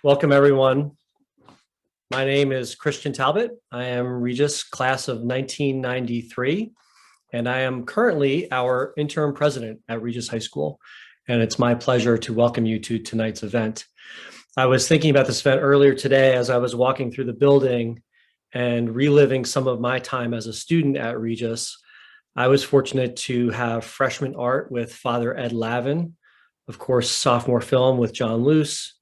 Welcome, everyone. My name is Christian Talbot. I am Regis class of 1993, and I am currently our interim president at Regis High School. And it's my pleasure to welcome you to tonight's event. I was thinking about this event earlier today as I was walking through the building and reliving some of my time as a student at Regis. I was fortunate to have freshman art with Father Ed Lavin, of course, sophomore film with John Luce,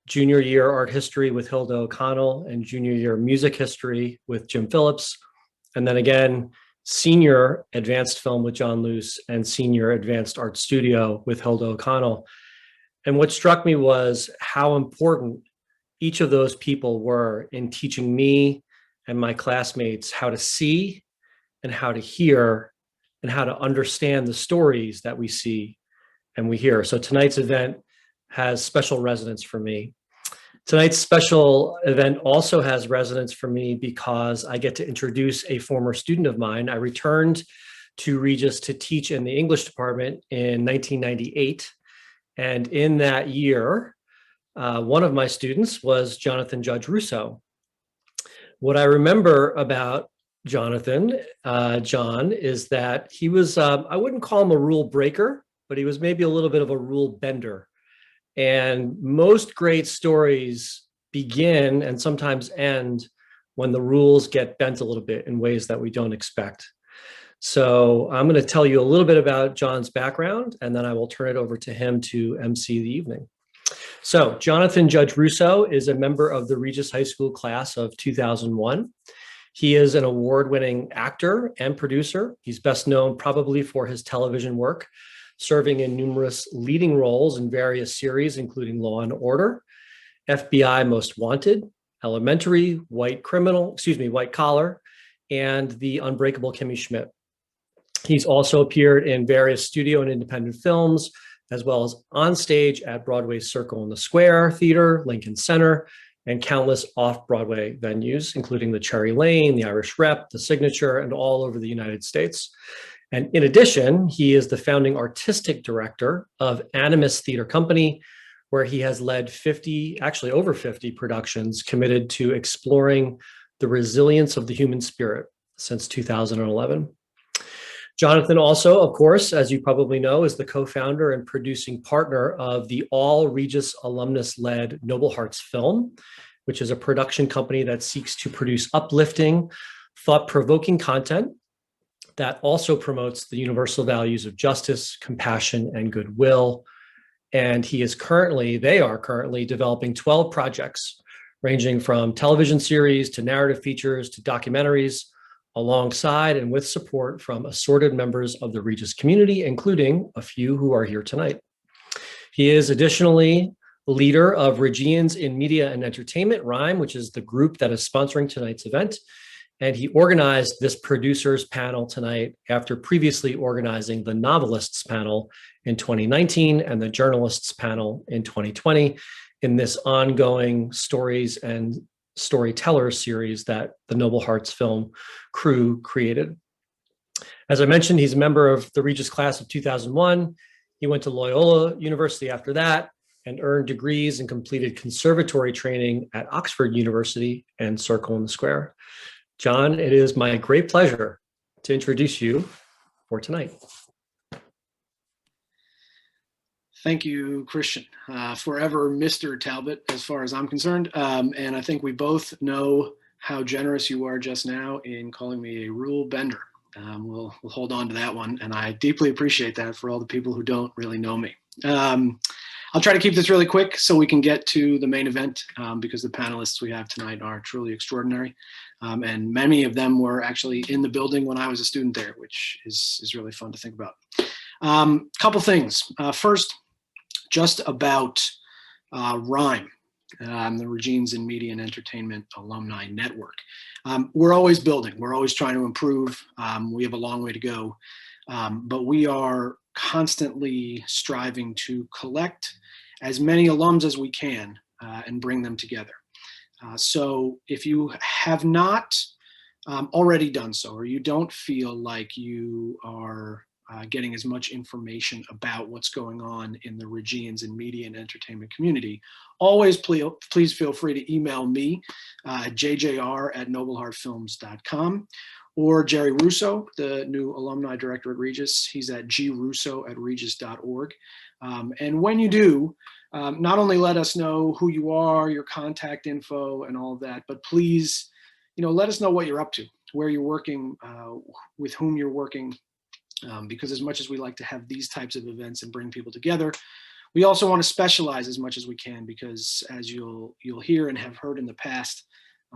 junior year art history with Hilda O'Connell, and junior year music history with Jim Phillips. And then again, senior advanced film with John Luce and senior advanced art studio with Hilda O'Connell. And what struck me was how important each of those people were in teaching me and my classmates how to see and how to hear and how to understand the stories that we see and we hear. So tonight's event has special resonance for me. Tonight's special event also has resonance for me because I get to introduce a former student of mine. I returned to Regis to teach in the English department in 1998. And in that year, one of my students was Jonathan Judge Russo. What I remember about Jonathan, John, is that he was, I wouldn't call him a rule breaker, but he was maybe a little bit of a rule bender. And most great stories begin and sometimes end when the rules get bent a little bit in ways that we don't expect. So I'm going to tell you a little bit about John's background, and then I will turn it over to him to MC the evening. So Jonathan Judge Russo is a member of the Regis High School class of 2001. He is an award-winning actor and producer. He's best known probably for his television work, serving in numerous leading roles in various series, including Law and Order, FBI Most Wanted, Elementary, White Collar, and The Unbreakable Kimmy Schmidt. He's also appeared in various studio and independent films, as well as on stage at Broadway's Circle in the Square Theater, Lincoln Center, and countless off-Broadway venues, including the Cherry Lane, the Irish Rep, the Signature, and all over the United States. And in addition, he is the founding artistic director of Animus Theater Company, where he has led over 50 productions committed to exploring the resilience of the human spirit since 2011. Jonathan also, of course, as you probably know, is the co-founder and producing partner of the all Regis alumnus-led Noble Hearts Film, which is a production company that seeks to produce uplifting, thought-provoking content that also promotes the universal values of justice, compassion, and goodwill. And they are currently developing 12 projects, ranging from television series to narrative features to documentaries, alongside and with support from assorted members of the Regis community, including a few who are here tonight. He is additionally leader of Regians in Media and Entertainment, RIME, which is the group that is sponsoring tonight's event. And he organized this producers panel tonight after previously organizing the novelists panel in 2019 and the journalists panel in 2020 in this ongoing stories and storytellers series that the Noble Hearts Film crew created. As I mentioned, he's a member of the Regis class of 2001. He went to Loyola University after that and earned degrees and completed conservatory training at Oxford University and Circle in the Square. John, it is my great pleasure to introduce you for tonight. Thank you, Christian. Forever Mr. Talbot, as far as I'm concerned. And I think we both know how generous you are just now in calling me a rule bender. We'll hold on to that one. And I deeply appreciate that for all the people who don't really know me. I'll try to keep this really quick so we can get to the main event because the panelists we have tonight are truly extraordinary. And many of them were actually in the building when I was a student there, which is really fun to think about. Couple things. First, just about RIME, the Regians in Media and Entertainment Alumni Network. We're always building. We're always trying to improve. We have a long way to go. But we are constantly striving to collect as many alums as we can and bring them together. So if you have not already done so, or you don't feel like you are getting as much information about what's going on in the Regians and media and entertainment community, always please feel free to email me, jjr@nobleheartfilms.com, or Jerry Russo, the new alumni director at Regis. He's at grusso@regis.org. And when you do, not only let us know who you are, your contact info and all of that, but please, let us know what you're up to, where you're working, with whom you're working, because as much as we like to have these types of events and bring people together, we also want to specialize as much as we can, because as you'll hear and have heard in the past,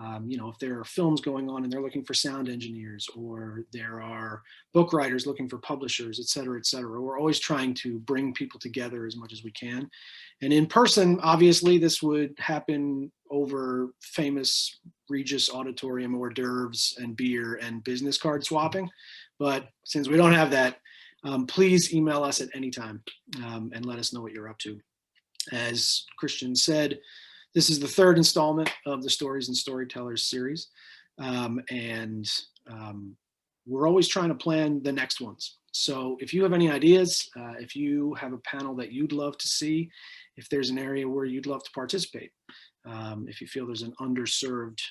if there are films going on and they're looking for sound engineers, or there are book writers looking for publishers, et cetera, we're always trying to bring people together as much as we can. And in person, obviously, this would happen over famous Regis auditorium hors d'oeuvres and beer and business card swapping. But since we don't have that, please email us at any time and let us know what you're up to. As Christian said, this is the third installment of the Stories and Storytellers series. And we're always trying to plan the next ones. So if you have any ideas, if you have a panel that you'd love to see, if there's an area where you'd love to participate, if you feel there's an underserved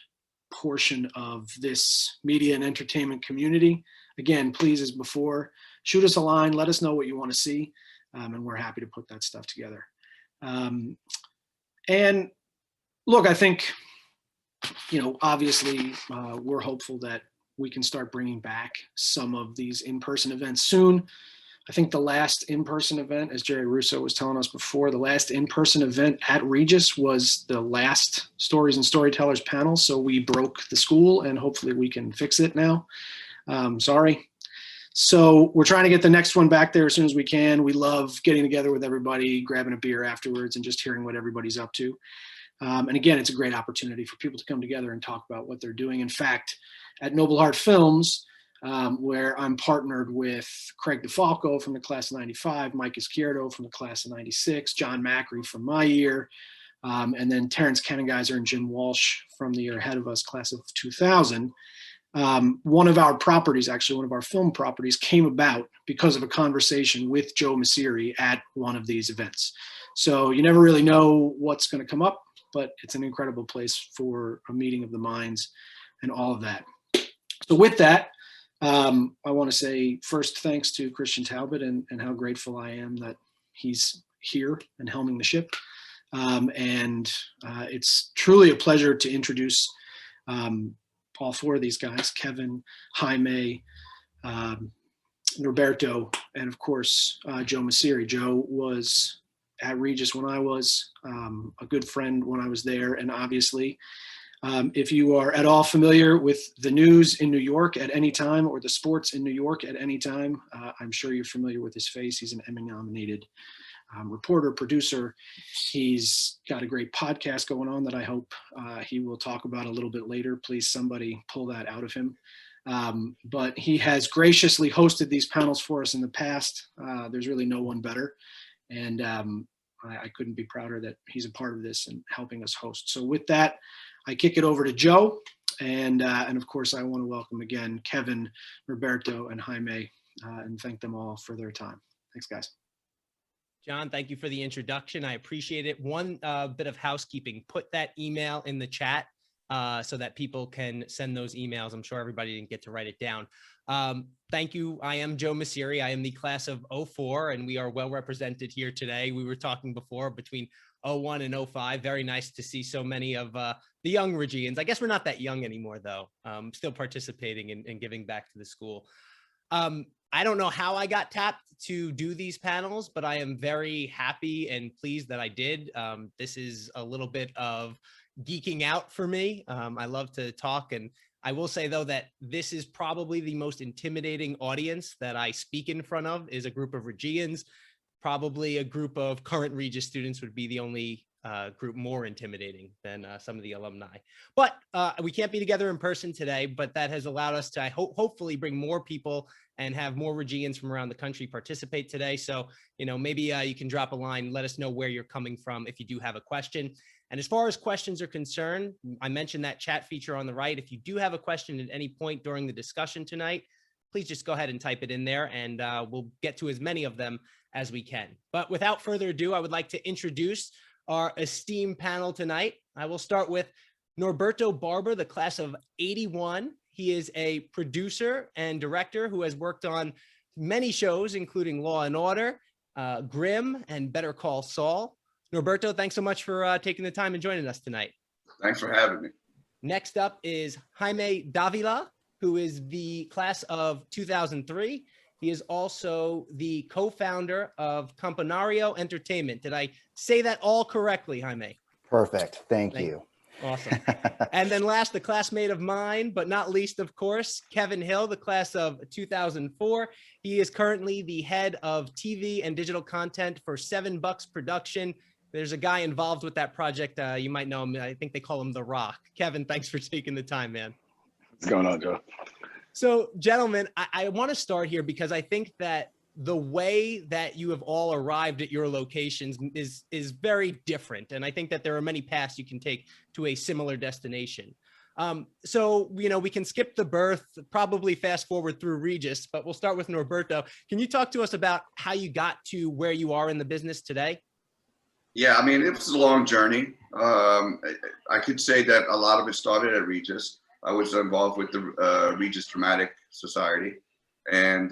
portion of this media and entertainment community, again, please, as before, shoot us a line, let us know what you want to see, and we're happy to put that stuff together. And look, I think, obviously, we're hopeful that we can start bringing back some of these in-person events soon. I think the last in-person event, as Jerry Russo was telling us before, the last in-person event at Regis was the last Stories and Storytellers panel. So we broke the school, and hopefully we can fix it now. Sorry. So we're trying to get the next one back there as soon as we can. We love getting together with everybody, grabbing a beer afterwards, and just hearing what everybody's up to. And again, it's a great opportunity for people to come together and talk about what they're doing. In fact, at Noble Heart Films, where I'm partnered with Craig DeFalco from the class of 95, Mike Izquierdo from the class of 96, John Macri from my year, and then Terrence Kennengeiser and Jim Walsh from the year ahead of us, class of 2000. One of our properties, actually one of our film properties, came about because of a conversation with Joe Messeri at one of these events. So you never really know what's going to come up, but it's an incredible place for a meeting of the minds and all of that. So with that, I want to say first thanks to Christian Talbot and how grateful I am that he's here and helming the ship. And it's truly a pleasure to introduce all four of these guys, Kevin, Jaime, Roberto, and of course, Joe Messeri. Joe was at Regis when I was, a good friend when I was there. And obviously, if you are at all familiar with the news in New York at any time, or the sports in New York at any time, I'm sure you're familiar with his face. He's an Emmy-nominated reporter, producer. He's got a great podcast going on that I hope he will talk about a little bit later. Please, somebody pull that out of him. But he has graciously hosted these panels for us in the past. There's really no one better. And I couldn't be prouder that he's a part of this and helping us host. So with that, I kick it over to Joe. And of course, I want to welcome again Kevin, Roberto, and Jaime, and thank them all for their time. Thanks, guys. John, thank you for the introduction. I appreciate it. One bit of housekeeping, put that email in the chat so that people can send those emails. I'm sure everybody didn't get to write it down. Thank you. I am Joe Messeri. I am the class of 04, and we are well represented here today. We were talking before between 01 and 05. Very nice to see so many of the young Regians. I guess we're not that young anymore, though. Still participating and giving back to the school. I don't know how I got tapped to do these panels, but I am very happy and pleased that I did. This is a little bit of geeking out for me. I love to talk, and I will say, though, that this is probably the most intimidating audience that I speak in front of is a group of Regians. Probably a group of current Regis students would be the only group more intimidating than some of the alumni. But we can't be together in person today, but that has allowed us to hopefully bring more people and have more Regians from around the country participate today. So, maybe you can drop a line, let us know where you're coming from if you do have a question. And as far as questions are concerned, I mentioned that chat feature on the right. If you do have a question at any point during the discussion tonight, please just go ahead and type it in there, and we'll get to as many of them as we can. But without further ado, I would like to introduce our esteemed panel tonight. I will start with Norberto Barber, the class of '81. He is a producer and director who has worked on many shows, including Law and Order, Grimm, and Better Call Saul. Norberto, thanks so much for taking the time and joining us tonight. Thanks for having me. Next up is Jaime Davila, who is the class of 2003. He is also the co-founder of Campanario Entertainment. Did I say that all correctly, Jaime? Perfect. Thank you. Awesome. And then last, the classmate of mine, but not least, of course, Kevin Hill, the class of 2004. He is currently the head of TV and digital content for 7 Bucks Production. There's a guy involved with that project. You might know him. I think they call him The Rock. Kevin, thanks for taking the time, man. What's going on, Joe? So, gentlemen, I want to start here because I think that the way that you have all arrived at your locations is very different. And I think that there are many paths you can take to a similar destination. So, you know, we can skip the birth, probably fast forward through Regis, but we'll start with Norberto. Can you talk to us about how you got to where you are in the business today? Yeah, I mean, it was a long journey. I could say that a lot of it started at Regis. I was involved with the Regis Dramatic Society, and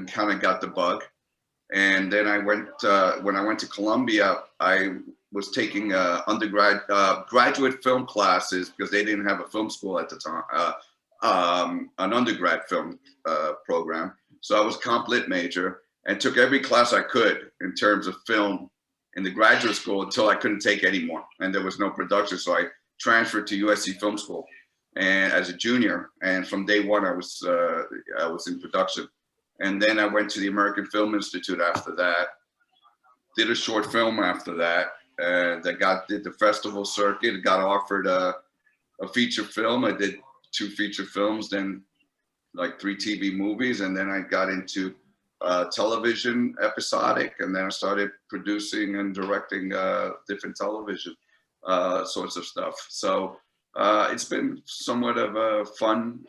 kind of got the bug. And then I went, when I went to Columbia, I was taking graduate film classes because they didn't have a film school at the time, an undergrad film program. So I was comp lit major and took every class I could in terms of film in the graduate school until I couldn't take anymore. And there was no production. So I transferred to USC Film School and as a junior. And from day one, I was in production. And then I went to the American Film Institute after that, did a short film after that, and I did the festival circuit, got offered a feature film. I did 2 feature films, then like 3 TV movies, and then I got into television episodic, and then I started producing and directing different television sorts of stuff. So it's been somewhat of a fun,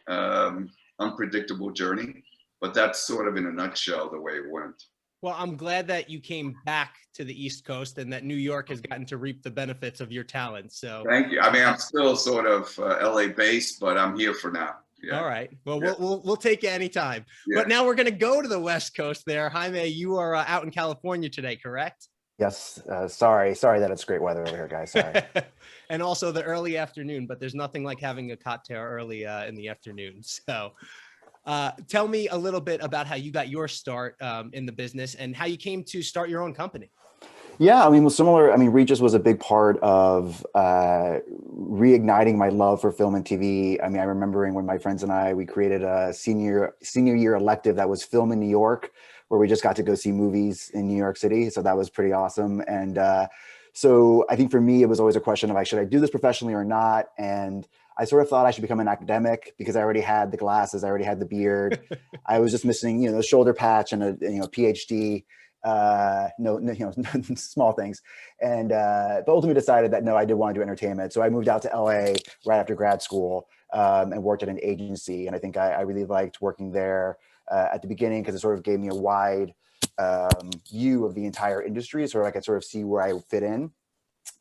unpredictable journey. But that's sort of in a nutshell the way it went. Well, I'm glad that you came back to the East Coast and that New York has gotten to reap the benefits of your talent. So thank you. I mean, I'm still sort of LA based, but I'm here for now. Yeah. All right. Well, yeah. we'll take you anytime. Yeah. But now we're going to go to the West Coast there. Jaime, you are out in California today, correct? Yes. Sorry that it's great weather over here, guys. Sorry. And also the early afternoon, but there's nothing like having a cocktail early in the afternoon. So tell me a little bit about how you got your start in the business and how you came to start your own company. Yeah, I mean, similar. I mean, Regis was a big part of reigniting my love for film and TV. I mean, I remembering when my friends and we created a senior year elective that was Film in New York, where we just got to go see movies in New York City. So that was pretty awesome. And so I think for me, it was always a question of like, should I do this professionally or not? And I sort of thought I should become an academic because I already had the glasses, I already had the beard. I was just missing, the shoulder patch and a PhD. Small things. And but ultimately decided that no, I did want to do entertainment. So I moved out to LA right after grad school and worked at an agency. And I think I really liked working there at the beginning because it sort of gave me a wide view of the entire industry, so I could sort of see where I fit in.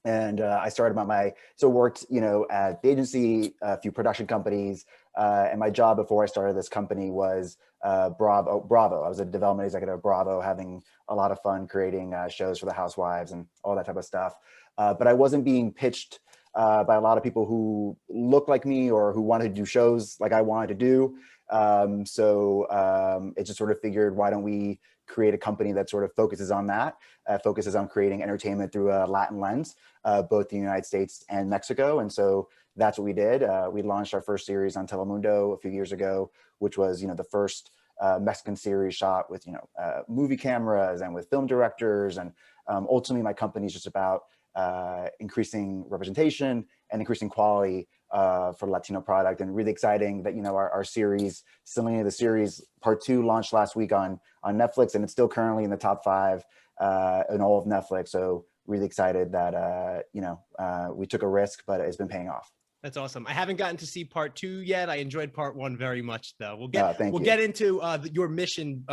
And I started worked, at the agency, a few production companies, and my job before I started this company was Bravo. I was a development executive at Bravo, having a lot of fun creating shows for the housewives and all that type of stuff. But I wasn't being pitched by a lot of people who looked like me or who wanted to do shows like I wanted to do. So it just sort of figured, why don't we create a company that sort of focuses on that, focuses on creating entertainment through a Latin lens, both the United States and Mexico. And so that's what we did. We launched our first series on Telemundo a few years ago, which was, the first Mexican series shot with, movie cameras and with film directors. And ultimately my company is just about increasing representation and increasing quality for Latino product. And really exciting that, our series, Selena the Series Part 2 launched last week on Netflix, and it's still currently in the top 5 in all of Netflix. So really excited that, we took a risk, but it's been paying off. That's awesome. I haven't gotten to see part 2 yet. I enjoyed part 1 very much, though. We'll get into your mission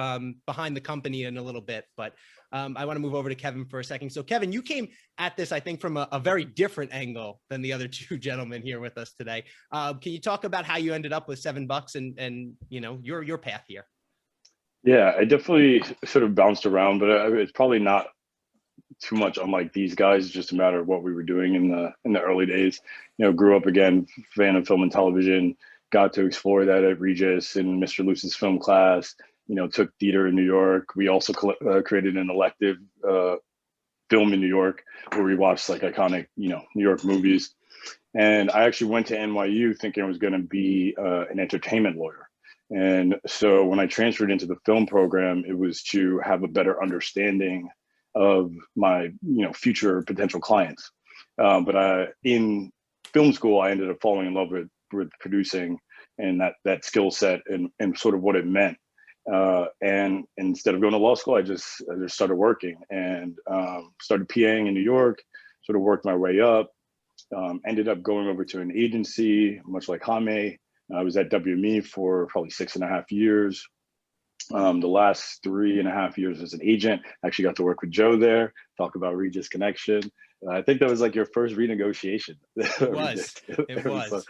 behind the company in a little bit, but I want to move over to Kevin for a second. So, Kevin, you came at this, I think, from a very different angle than the other 2 gentlemen here with us today. Can you talk about how you ended up with $7 and you know your path here? Yeah, I definitely sort of bounced around, but it's probably not too much unlike these guys. It's just a matter of what we were doing in the early days. You know, grew up again, fan of film and television, got to explore that at Regis and Mr. Luce's film class, you know, took theater in New York. We also created an elective film in New York where we watched like iconic, you know, New York movies. And I actually went to NYU thinking I was going to be an entertainment lawyer. And so when I transferred into the film program, it was to have a better understanding of my, you know, future potential clients. But in film school, I ended up falling in love with producing and that skill set and sort of what it meant. And instead of going to law school, I just started working and started PAing in New York, sort of worked my way up, ended up going over to an agency, much like Jaime. I was at WME for probably 6.5 years. The last 3.5 years as an agent, actually got to work with Joe there, talk about Regis Connection. I think that was like your first renegotiation. It was. It was.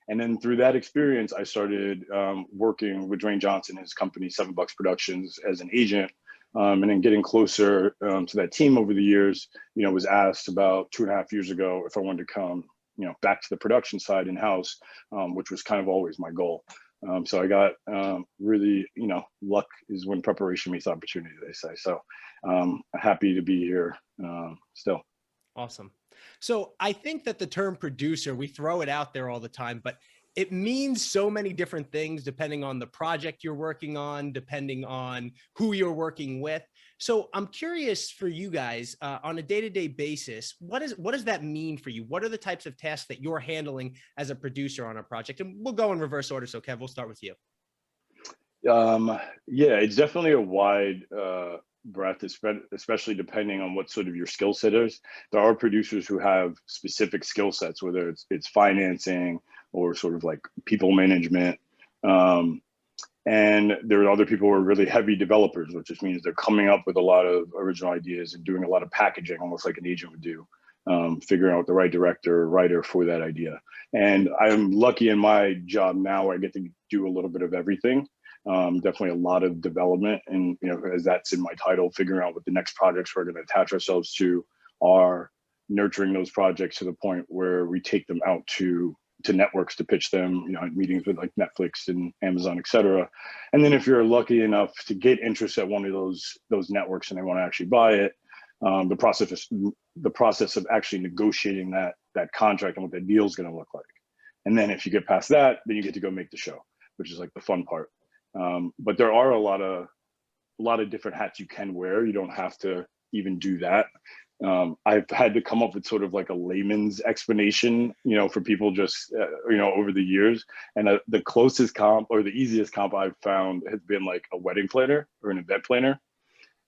And then through that experience, I started working with Dwayne Johnson, his company, $7 Productions, as an agent. And then getting closer to that team over the years, you know, was asked about 2.5 years ago if I wanted to come, you know, back to the production side in-house, which was kind of always my goal. So I got really, you know, luck is when preparation meets opportunity, they say. So happy to be here still. Awesome. So I think that the term producer, we throw it out there all the time, but it means so many different things depending on the project you're working on, depending on who you're working with. So I'm curious for you guys on a day-to-day basis, what does that mean for you? What are the types of tasks that you're handling as a producer on a project? And we'll go in reverse order. So Kev, we'll start with you. Yeah, it's definitely a wide breadth, especially depending on what sort of your skill set is. There are producers who have specific skill sets, whether it's financing or sort of like people management. And there are other people who are really heavy developers, which just means they're coming up with a lot of original ideas and doing a lot of packaging, almost like an agent would do, figuring out the right director or writer for that idea. And I'm lucky in my job now, I get to do a little bit of everything. Definitely a lot of development, and you know, as that's in my title, figuring out what the next projects we're going to attach ourselves to are, nurturing those projects to the point where we take them out to networks to pitch them, you know, meetings with like Netflix and Amazon, et cetera. And then if you're lucky enough to get interest at one of those networks and they want to actually buy it, the process of actually negotiating that contract and what that deal is going to look like. And then if you get past that, then you get to go make the show, which is like the fun part. But there are a lot of different hats you can wear. You don't have to even do that. I've had to come up with sort of like a layman's explanation, you know, for people just, you know, over the years. And the closest comp or the easiest comp I've found has been like a wedding planner or an event planner.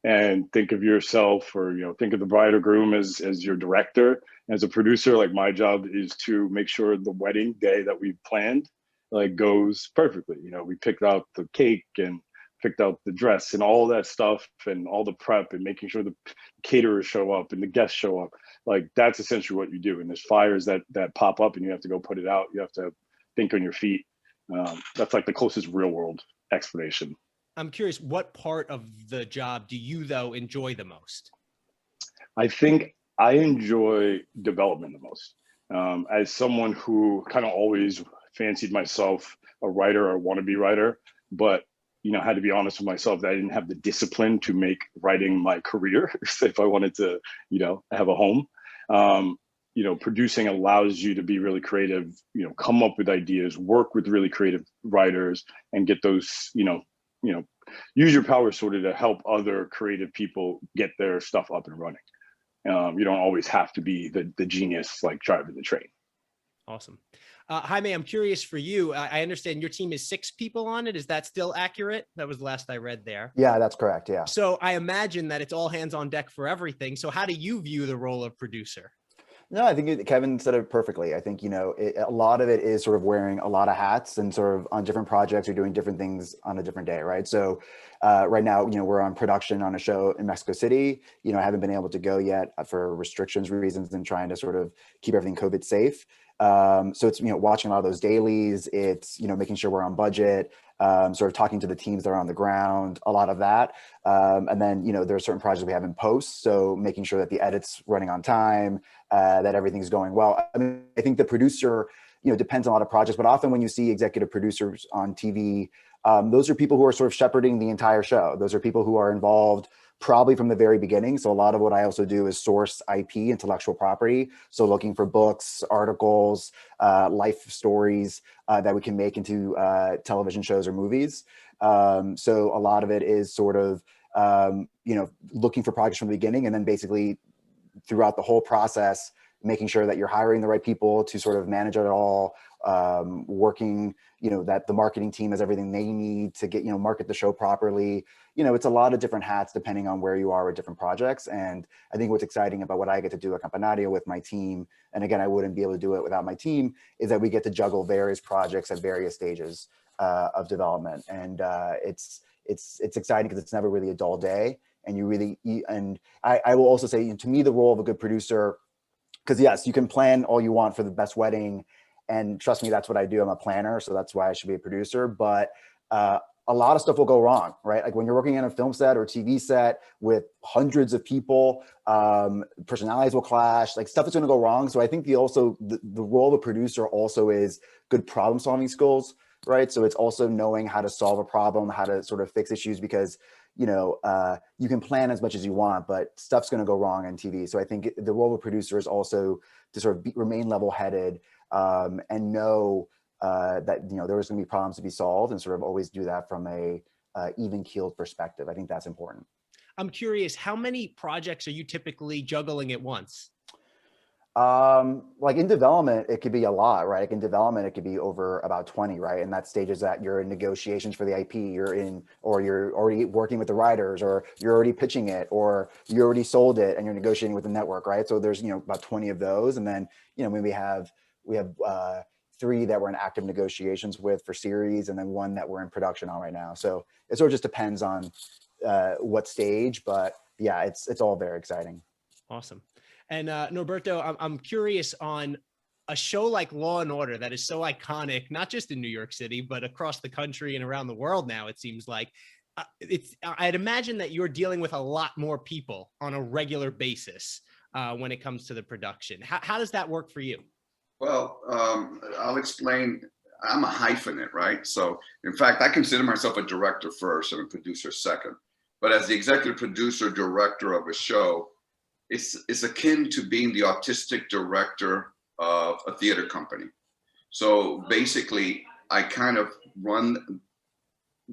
And think of yourself, or, you know, think of the bride or groom as your director. As a producer, like my job is to make sure the wedding day that we've planned like goes perfectly. You know, we picked out the cake and picked out the dress and all that stuff and all the prep and making sure the caterers show up and the guests show up. Like that's essentially what you do. And there's fires that pop up and you have to go put it out. You have to think on your feet. That's like the closest real world explanation. I'm curious, what part of the job do you though enjoy the most? I think I enjoy development the most. As someone who kind of always fancied myself a writer or wannabe writer, but you know, had to be honest with myself that I didn't have the discipline to make writing my career if I wanted to, you know, have a home. You know, producing allows you to be really creative, you know, come up with ideas, work with really creative writers and get those, you know, use your power sort of to help other creative people get their stuff up and running. You don't always have to be the genius like driving the train. Awesome. Jaime, I'm curious for you. I understand your team is 6 people on it. Is that still accurate? That was the last I read there. Yeah, that's correct. Yeah. So I imagine that it's all hands on deck for everything. So how do you view the role of producer? No, I think Kevin said it perfectly. I think, a lot of it is sort of wearing a lot of hats and sort of on different projects or doing different things on a different day, right? So right now, we're on production on a show in Mexico City. I haven't been able to go yet for restrictions reasons and trying to sort of keep everything COVID safe. So it's, watching a lot of those dailies. It's, making sure we're on budget, sort of talking to the teams that are on the ground, a lot of that. And then, there are certain projects we have in post. So making sure that the edit's running on time, that everything's going well. I mean, I think the producer, depends on a lot of projects, but often when you see executive producers on TV, those are people who are sort of shepherding the entire show. Those are people who are involved probably from the very beginning. So a lot of what I also do is source IP, intellectual property. So looking for books, articles, life stories that we can make into television shows or movies. So a lot of it is sort of, looking for projects from the beginning, and then basically throughout the whole process, making sure that you're hiring the right people to sort of manage it all, working, that the marketing team has everything they need to get, market the show properly. It's a lot of different hats depending on where you are with different projects. And I think what's exciting about what I get to do at Campanario with my team, and again, I wouldn't be able to do it without my team, is that we get to juggle various projects at various stages of development. And it's exciting because it's never really a dull day. And I will also say, to me, the role of a good producer, because yes, you can plan all you want for the best wedding. And trust me, that's what I do. I'm a planner. So that's why I should be a producer. But a lot of stuff will go wrong, right? Like when you're working on a film set or TV set with hundreds of people, personalities will clash, like stuff is going to go wrong. So I think the role of a producer also is good problem solving skills, right? So it's also knowing how to solve a problem, how to sort of fix issues, because you can plan as much as you want, but stuff's going to go wrong on TV. So I think the role of a producer is also to sort of remain level-headed and know that there's going to be problems to be solved, and sort of always do that from a even-keeled perspective. I think that's important. I'm curious, how many projects are you typically juggling at once? Like in development, it could be a lot, right? Like in development, it could be over about 20, right? And that stages that you're in negotiations for the IP, or you're already working with the writers, or you're already pitching it, or you already sold it and you're negotiating with the network, right? So there's, about 20 of those. And then, we have 3 that we're in active negotiations with for series, and then 1 that we're in production on right now. So it sort of just depends on what stage, but yeah, it's all very exciting. Awesome. And Norberto, I'm curious on a show like Law and Order that is so iconic, not just in New York City, but across the country and around the world now, it seems like. I'd imagine that you're dealing with a lot more people on a regular basis when it comes to the production. How does that work for you? Well, I'll explain. I'm a hyphenate, right? So in fact, I consider myself a director first and a producer second. But as the executive producer, director of a show, it's akin to being the artistic director of a theater company. So basically, I kind of run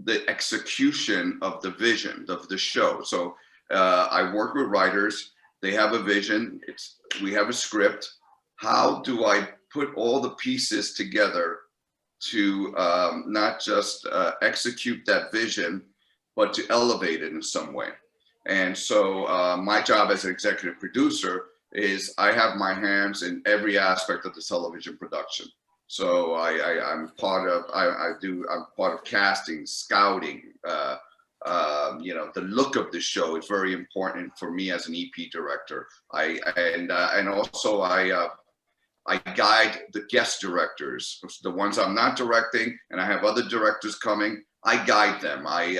the execution of the vision of the show. So I work with writers. They have a vision. We have a script. How do I put all the pieces together to not just execute that vision, but to elevate it in some way? And so my job as an executive producer is I have my hands in every aspect of the television production. So I'm part of casting, scouting, the look of the show is very important for me as an EP director. And also I guide the guest directors, the ones I'm not directing, and I have other directors coming. I guide them. I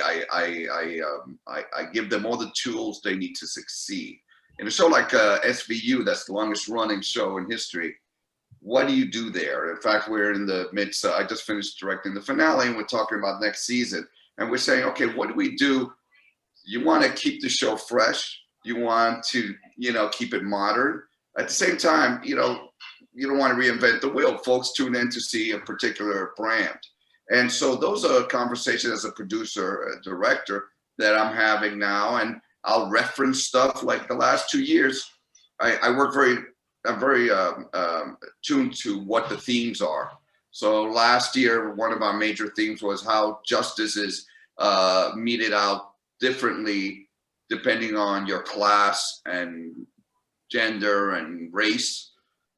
give them all the tools they need to succeed. In a show like SVU, that's the longest running show in history, what do you do there? In fact, we're in the midst, I just finished directing the finale, and we're talking about next season. And we're saying, okay, what do we do? You want to keep the show fresh. You want to, keep it modern. At the same time, you don't want to reinvent the wheel. Folks tune in to see a particular brand. And so those are conversations as a producer, a director that I'm having now. And I'll reference stuff like the last 2 years. I'm very tuned to what the themes are. So last year, one of our major themes was how justice is meted out differently depending on your class and gender and race.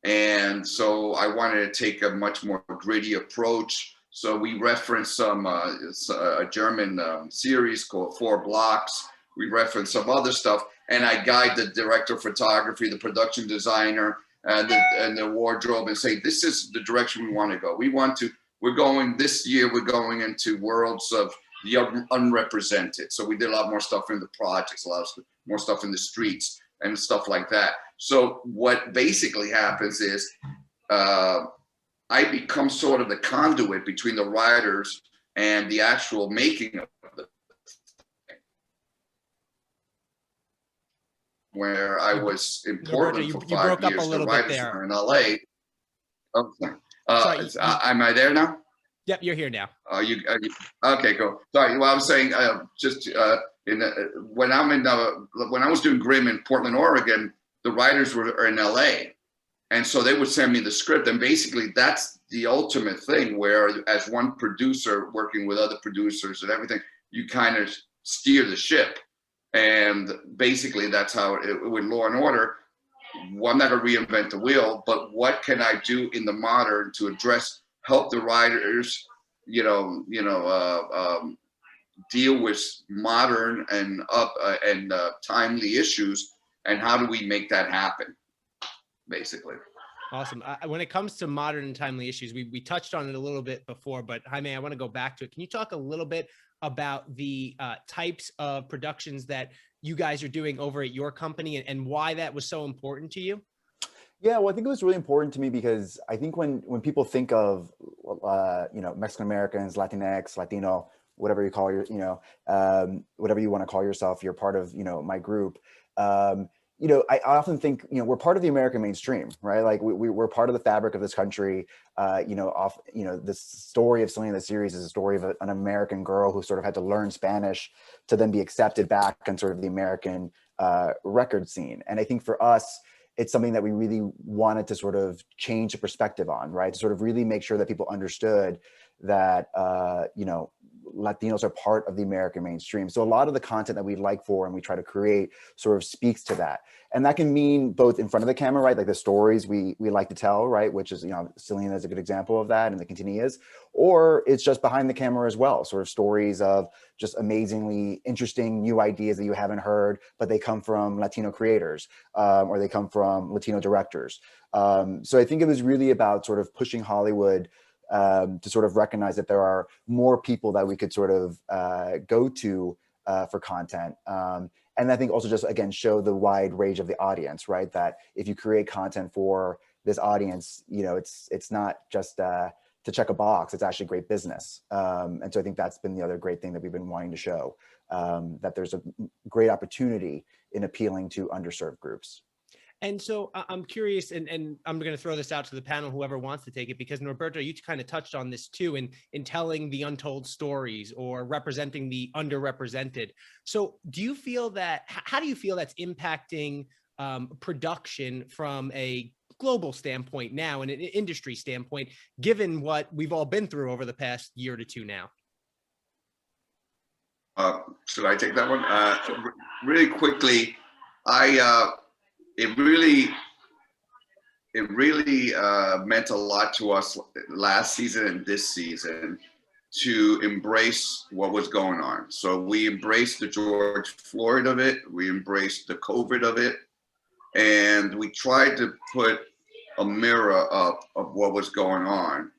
And so I wanted to take a much more gritty approach. So we referenced some a German series called Four Blocks. We referenced some other stuff, and I guide the director of photography, the production designer, and the wardrobe, and say, this is the direction we want to go. We're going this year. We're going into worlds of the unrepresented. So we did a lot more stuff in the projects, a lot more stuff in the streets and stuff like that. So what basically happens is I become sort of the conduit between the writers and the actual making of the thing. Where I was in Portland for 5 years, the writers were in LA. Oh, sorry. Am I there now? Yep, you're here now. Okay, cool. Sorry. Well, I was saying when I was doing Grimm in Portland, Oregon, the writers were in LA, and so they would send me the script, and basically that's the ultimate thing where, as one producer working with other producers and everything, you kind of steer the ship, and basically that's how with Law and Order. Well, I'm not going to reinvent the wheel, but what can I do in the modern to help the writers, deal with modern and timely issues, and how do we make that happen, basically. Awesome. When it comes to modern and timely issues, we touched on it a little bit before, but Jaime, I want to go back to it. Can you talk a little bit about the types of productions that you guys are doing over at your company, and why that was so important to you? Yeah, well, I think it was really important to me because I think when people think of, Mexican Americans, Latinx, Latino, whatever you call whatever you want to call yourself, you're part of, my group. I often think, we're part of the American mainstream, right? Like we're part of the fabric of this country. The story of Selena the series is a story of an American girl who sort of had to learn Spanish to then be accepted back in sort of the American record scene. And I think for us, it's something that we really wanted to sort of change the perspective on, right? To sort of really make sure that people understood that, Latinos are part of the American mainstream. So a lot of the content that we like for and we try to create sort of speaks to that. And that can mean both in front of the camera, right? Like the stories we like to tell, right? Which is, Selena is a good example of that, and the Quintanillas. Or it's just behind the camera as well, sort of stories of just amazingly interesting new ideas that you haven't heard, but they come from Latino creators, or they come from Latino directors. So I think it was really about sort of pushing Hollywood to sort of recognize that there are more people that we could sort of go to for content. And I think also just, again, show the wide range of the audience, right? That if you create content for this audience, it's not just to check a box, it's actually great business. And so I think that's been the other great thing that we've been wanting to show, that there's a great opportunity in appealing to underserved groups. And so I'm curious, and I'm going to throw this out to the panel, whoever wants to take it, because Norberto, you kind of touched on this too, in telling the untold stories or representing the underrepresented. So do you feel how do you feel that's impacting production from a global standpoint now and an industry standpoint, given what we've all been through over the past year to two now? Should I take that one? Really quickly, It really meant a lot to us last season and this season to embrace what was going on. So we embraced the George Floyd of it. We embraced the COVID of it. And we tried to put a mirror up of what was going on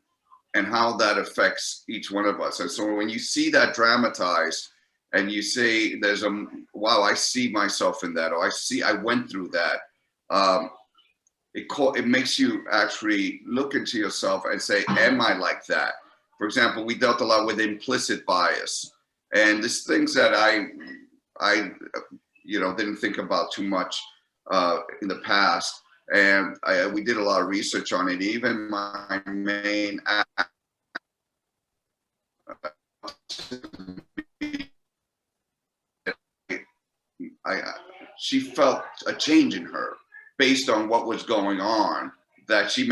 and how that affects each one of us. And so when you see that dramatized and you say wow, I see myself in that, or I went through that. It makes you actually look into yourself and say, am I like that? For example, we dealt a lot with implicit bias, and there's things that I didn't think about too much in the past, and we did a lot of research on it. Even my main she felt a change in her based on what was going on, that she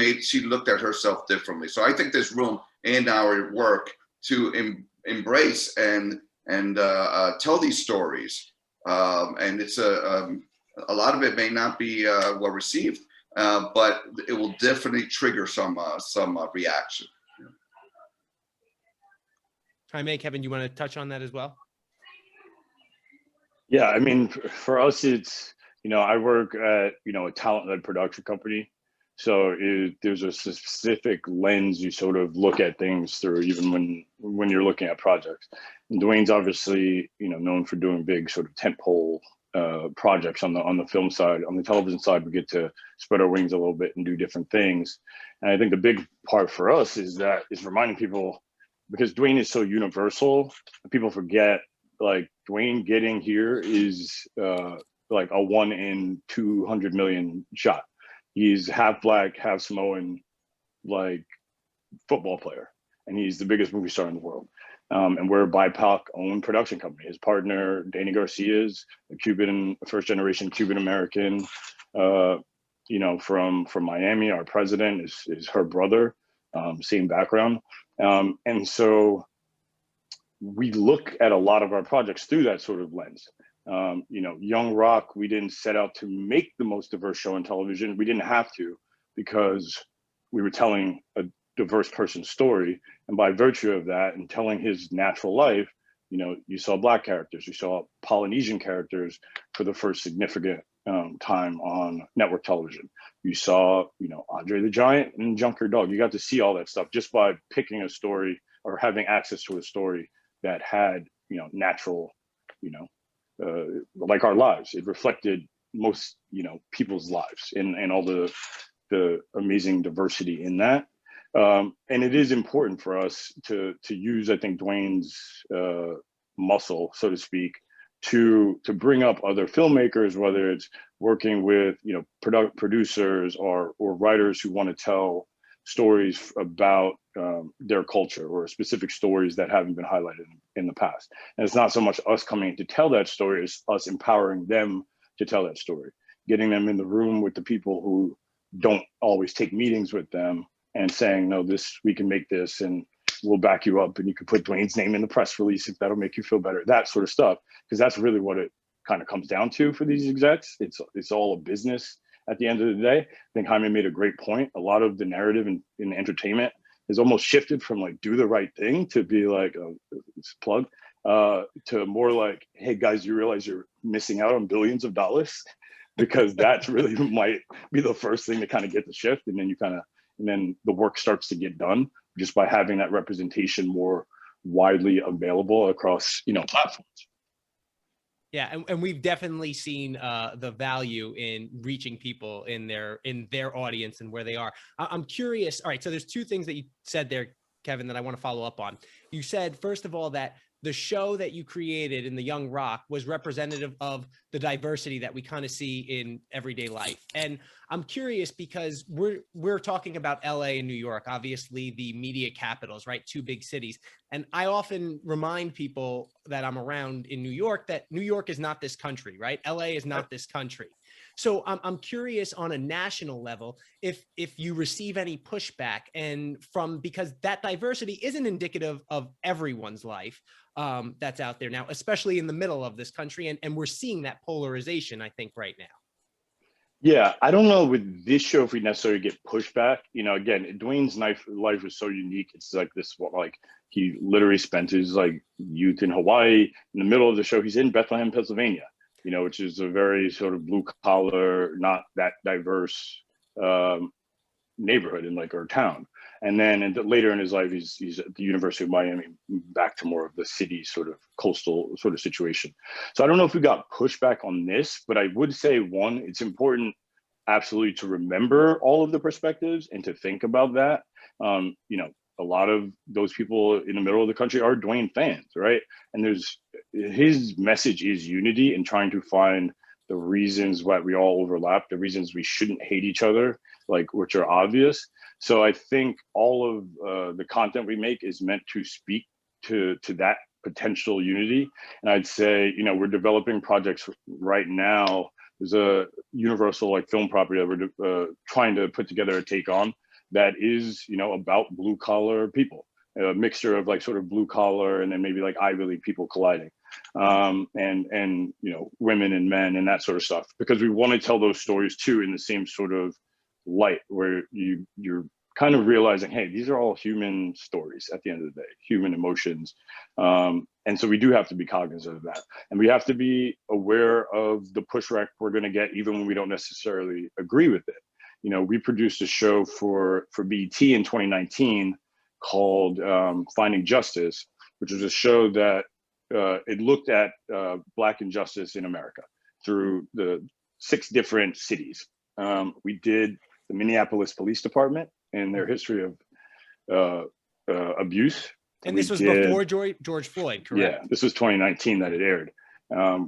looked at herself differently. So I think there's room in our work to embrace and tell these stories. And it's a lot of it may not be well received. but it will definitely trigger some reaction. Jaime, Kevin, you want to touch on that as well? Yeah, I mean, for us, it's, I work at, a talent-led production company. So there's a specific lens you sort of look at things through, even when you're looking at projects. And Dwayne's obviously, known for doing big sort of tentpole projects on the film side. On the television side, we get to spread our wings a little bit and do different things. And I think the big part for us is reminding people, because Dwayne is so universal, people forget, like, Dwayne getting here is like a 1 in 200 million shot. He's half Black, half Samoan, like, football player, and he's the biggest movie star in the world. And we're a BIPOC-owned production company. His partner, Danny Garcia, is a Cuban, first-generation Cuban-American, from Miami. Our president is her brother, same background. And so we look at a lot of our projects through that sort of lens. Young Rock, we didn't set out to make the most diverse show on television. We didn't have to, because we were telling a diverse person's story. And by virtue of that and telling his natural life, you saw Black characters, you saw Polynesian characters for the first significant time on network television. You saw, Andre the Giant and Junkyard Dog. You got to see all that stuff just by picking a story or having access to a story that had, natural, like our lives. It reflected most, people's lives and all the amazing diversity in that. And it is important for us to use, I think, Dwayne's muscle, so to speak, to bring up other filmmakers, whether it's working with, producers or writers who want to tell stories about their culture or specific stories that haven't been highlighted in the past. And it's not so much us coming to tell that story, it's us empowering them to tell that story, getting them in the room with the people who don't always take meetings with them and saying, no, we can make this and we'll back you up, and you can put Dwayne's name in the press release if that'll make you feel better, that sort of stuff. Because that's really what it kind of comes down to for these execs. It's all a business at the end of the day. I think Jaime made a great point. A lot of the narrative in entertainment is almost shifted from like do the right thing to be like, it's a plug, to more like, hey guys, you realize you're missing out on billions of dollars? Because that's really might be the first thing to kind of get the shift. And then the work starts to get done just by having that representation more widely available across, platforms. Yeah, and we've definitely seen the value in reaching people in their audience and where they are. I'm curious. All right, so there's two things that you said there, Kevin, that I want to follow up on. You said, first of all, that the show that you created in the Young Rock was representative of the diversity that we kind of see in everyday life. And I'm curious because we're talking about LA and New York, obviously the media capitals, right? Two big cities. And I often remind people that I'm around in New York that New York is not this country, right? LA is not this country. So I'm curious on a national level, if you receive any pushback because that diversity isn't indicative of everyone's life that's out there now, especially in the middle of this country. And we're seeing that polarization, I think, right now. Yeah, I don't know with this show if we necessarily get pushback. Again, Dwayne's life is so unique. It's like this, he literally spent his youth in Hawaii. In the middle of the show, he's in Bethlehem, Pennsylvania, which is a very sort of blue collar, not that diverse neighborhood or town. And then later in his life, he's at the University of Miami, back to more of the city sort of coastal sort of situation. So I don't know if we got pushback on this, but I would say, one, it's important absolutely to remember all of the perspectives and to think about that. A lot of those people in the middle of the country are Dwayne fans, right? And his message is unity and trying to find the reasons why we all overlap, the reasons we shouldn't hate each other, which are obvious. So I think all of the content we make is meant to speak to that potential unity. And I'd say, we're developing projects right now. There's a universal film property that we're trying to put together a take on that is, about blue collar people, a mixture of sort of blue collar and then maybe Ivy League people colliding, and women and men and that sort of stuff, because we want to tell those stories too in the same sort of light, where you're kind of realizing, hey, these are all human stories at the end of the day, human emotions. And so we do have to be cognizant of that. And we have to be aware of the pushback we're going to get, even when we don't necessarily agree with it. You know, we produced a show for BET in 2019 called Finding Justice, which was a show that it looked at Black injustice in America through the 6 different cities. We did the Minneapolis Police Department and their history of abuse. And this was before George Floyd, correct? Yeah, this was 2019 that it aired.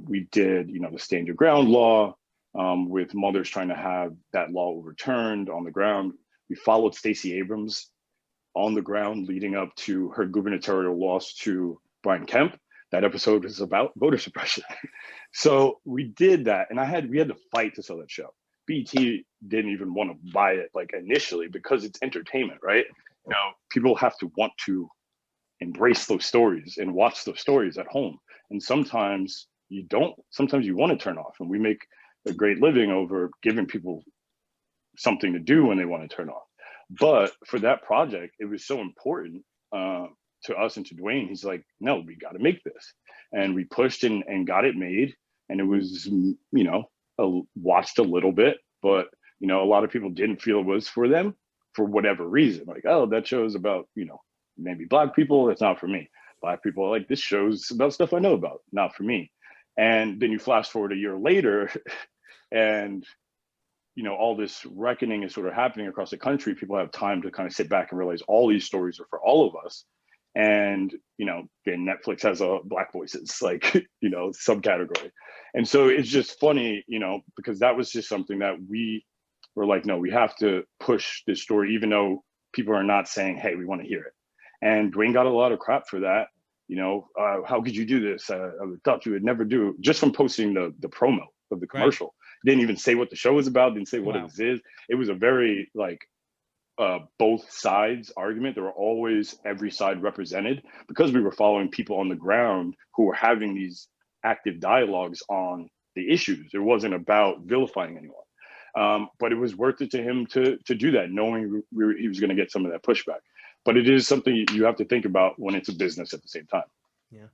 We did, you know, the Stand Your Ground law, with mothers trying to have that law overturned on the ground. We followed Stacey Abrams on the ground leading up to her gubernatorial loss to Brian Kemp. That episode was about voter suppression. So we did that, and we had to fight to sell that show. BET didn't even want to buy it like initially because it's entertainment, right? You know, people have to want to embrace those stories and watch those stories at home. And sometimes you don't, sometimes you want to turn off, and we make a great living over giving people something to do when they want to turn off. But for that project, it was so important to us and to Dwayne. He's like, no, we got to make this. And we pushed and got it made. And it was, you know, watched a little bit, but, you know, a lot of people didn't feel it was for them for whatever reason. Like, oh, that show's about, you know, maybe Black people. That's not for me. Black people are like, this show's about stuff I know about, not for me. And then you flash forward a year later and, you know, all this reckoning is sort of happening across the country. People have time to kind of sit back and realize all these stories are for all of us. And, you know, then Netflix has a Black Voices, like, you know, subcategory. And so it's just funny, you know, because that was just something that we were like, no, we have to push this story, even though people are not saying, hey, we want to hear it. And Dwayne got a lot of crap for that. You know, how could you do this? I thought you would never do, just from posting the promo of the commercial. Right. Didn't even say what the show was about, didn't say what it is. It was a very like both sides argument. There were always every side represented because we were following people on the ground who were having these active dialogues on the issues. It wasn't about vilifying anyone. But it was worth it to him to do that, knowing he was going to get some of that pushback. But it is something you have to think about when it's a business at the same time. Yeah.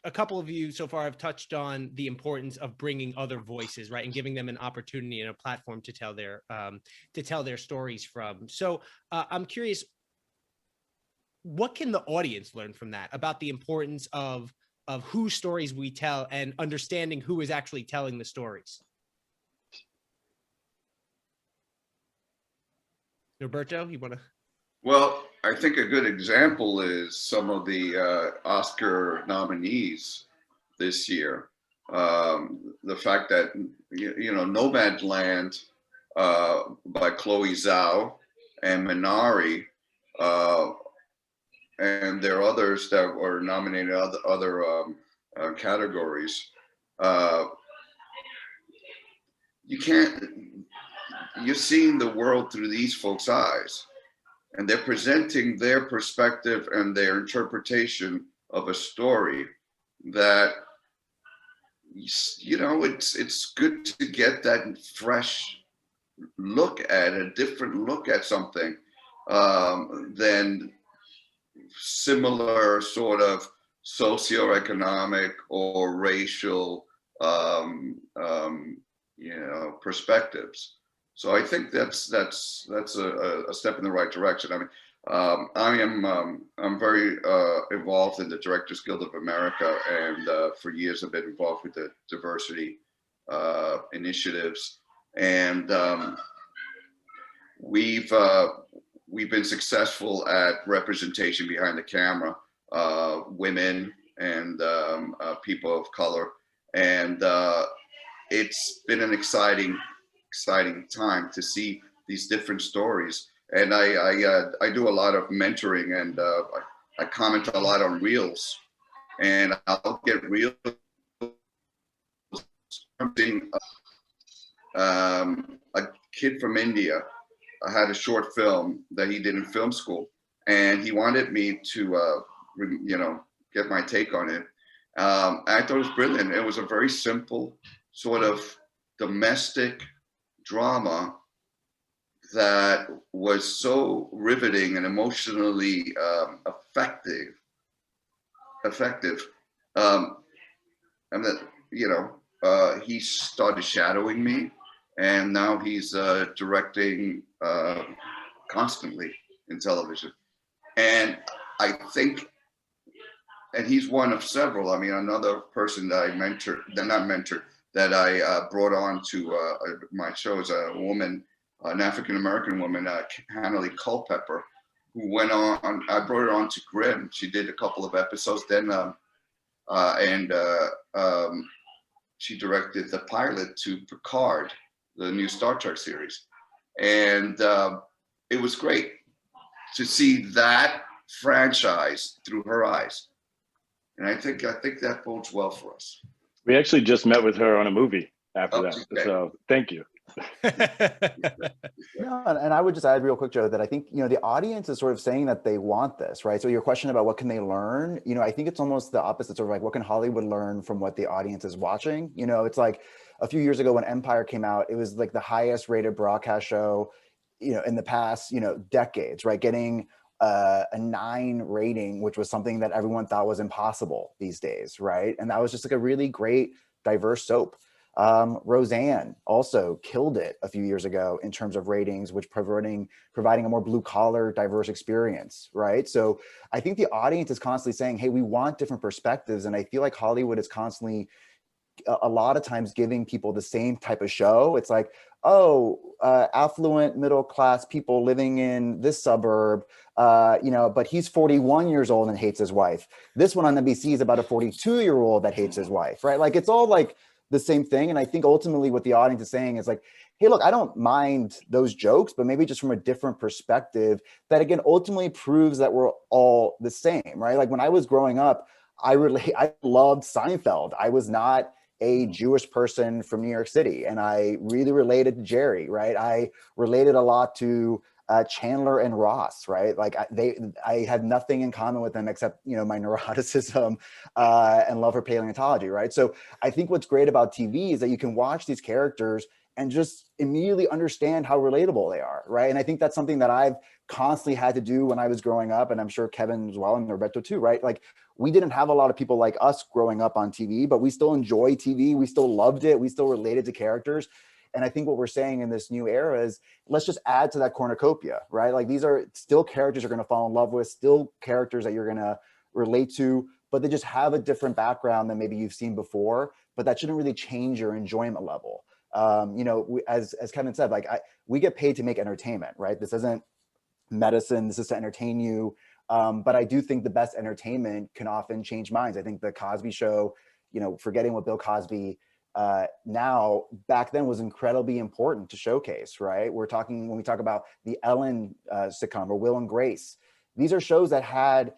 A couple of you so far have touched on the importance of bringing other voices, right, and giving them an opportunity and a platform to tell their stories from. So I'm curious, what can the audience learn from that about the importance of whose stories we tell and understanding who is actually telling the stories? Roberto, you want to? Well, I think a good example is some of the Oscar nominees this year. The fact that, you know, Nomadland by Chloe Zhao and Minari, and there are others that were nominated other categories. You're seeing the world through these folks' eyes. And they're presenting their perspective and their interpretation of a story that, you know, it's good to get that fresh look at, a different look at something than similar sort of socioeconomic or racial, you know, perspectives. So I think that's a step in the right direction. I mean, I'm very involved in the Directors Guild of America, and for years I've been involved with the diversity initiatives, and we've been successful at representation behind the camera, women and people of color, and it's been an exciting time to see these different stories. And I do a lot of mentoring, and I comment a lot on reels, and I'll get reels. A kid from India had a short film that he did in film school, and he wanted me to you know, get my take on it. I thought it was brilliant. It was a very simple sort of domestic drama that was so riveting and emotionally effective. And that, he started shadowing me, and now he's directing constantly in television. And I think, and he's one of several. I mean, another person that I that I brought on to my show is a woman, an African-American woman, Hanley Culpepper, who went on, I brought her on to Grimm. She did a couple of episodes then, she directed the pilot to Picard, the new Star Trek series. And it was great to see that franchise through her eyes. And I think that bodes well for us. We actually just met with her on a movie after that. Okay. So thank you. No, and I would just add real quick, Joe, that I think, the audience is sort of saying that they want this, right? So your question about what can they learn, I think it's almost the opposite, sort of like what can Hollywood learn from what the audience is watching? It's like a few years ago when Empire came out, it was like the highest rated broadcast show, in the past, decades, right? Getting a 9 rating, which was something that everyone thought was impossible these days, right? And that was just like a really great, diverse soap. Roseanne also killed it a few years ago in terms of ratings, which providing a more blue collar, diverse experience, right? So I think the audience is constantly saying, hey, we want different perspectives. And I feel like Hollywood is constantly, a lot of times, giving people the same type of show. It's like, affluent middle class people living in this suburb, but he's 41 years old and hates his wife. This one on NBC is about a 42-year-old that hates his wife, right? Like, it's all like the same thing. And I think ultimately what the audience is saying is like, hey, look, I don't mind those jokes, but maybe just from a different perspective that, again, ultimately proves that we're all the same, right? Like when I was growing up, I loved Seinfeld. I was not a Jewish person from New York City, and I really related to Jerry, right? I related a lot to Chandler and Ross, right? Like I had nothing in common with them except, my neuroticism and love for paleontology, right? So I think what's great about TV is that you can watch these characters and just immediately understand how relatable they are, right? And I think that's something that I've constantly had to do when I was growing up, and I'm sure Kevin as well, and Roberto too, right? Like we didn't have a lot of people like us growing up on TV, but we still enjoy TV. We still loved it. We still related to characters. And I think what we're saying in this new era is let's just add to that cornucopia, right? Like these are still characters you're going to fall in love with, still characters that you're going to relate to, but they just have a different background than maybe you've seen before, but that shouldn't really change your enjoyment level. As Kevin said, like we get paid to make entertainment, right? This isn't medicine. This is to entertain you. But I do think the best entertainment can often change minds. I think the Cosby Show, forgetting what Bill Cosby now back then was incredibly important to showcase, right? When we talk about the Ellen sitcom or Will and Grace, these are shows that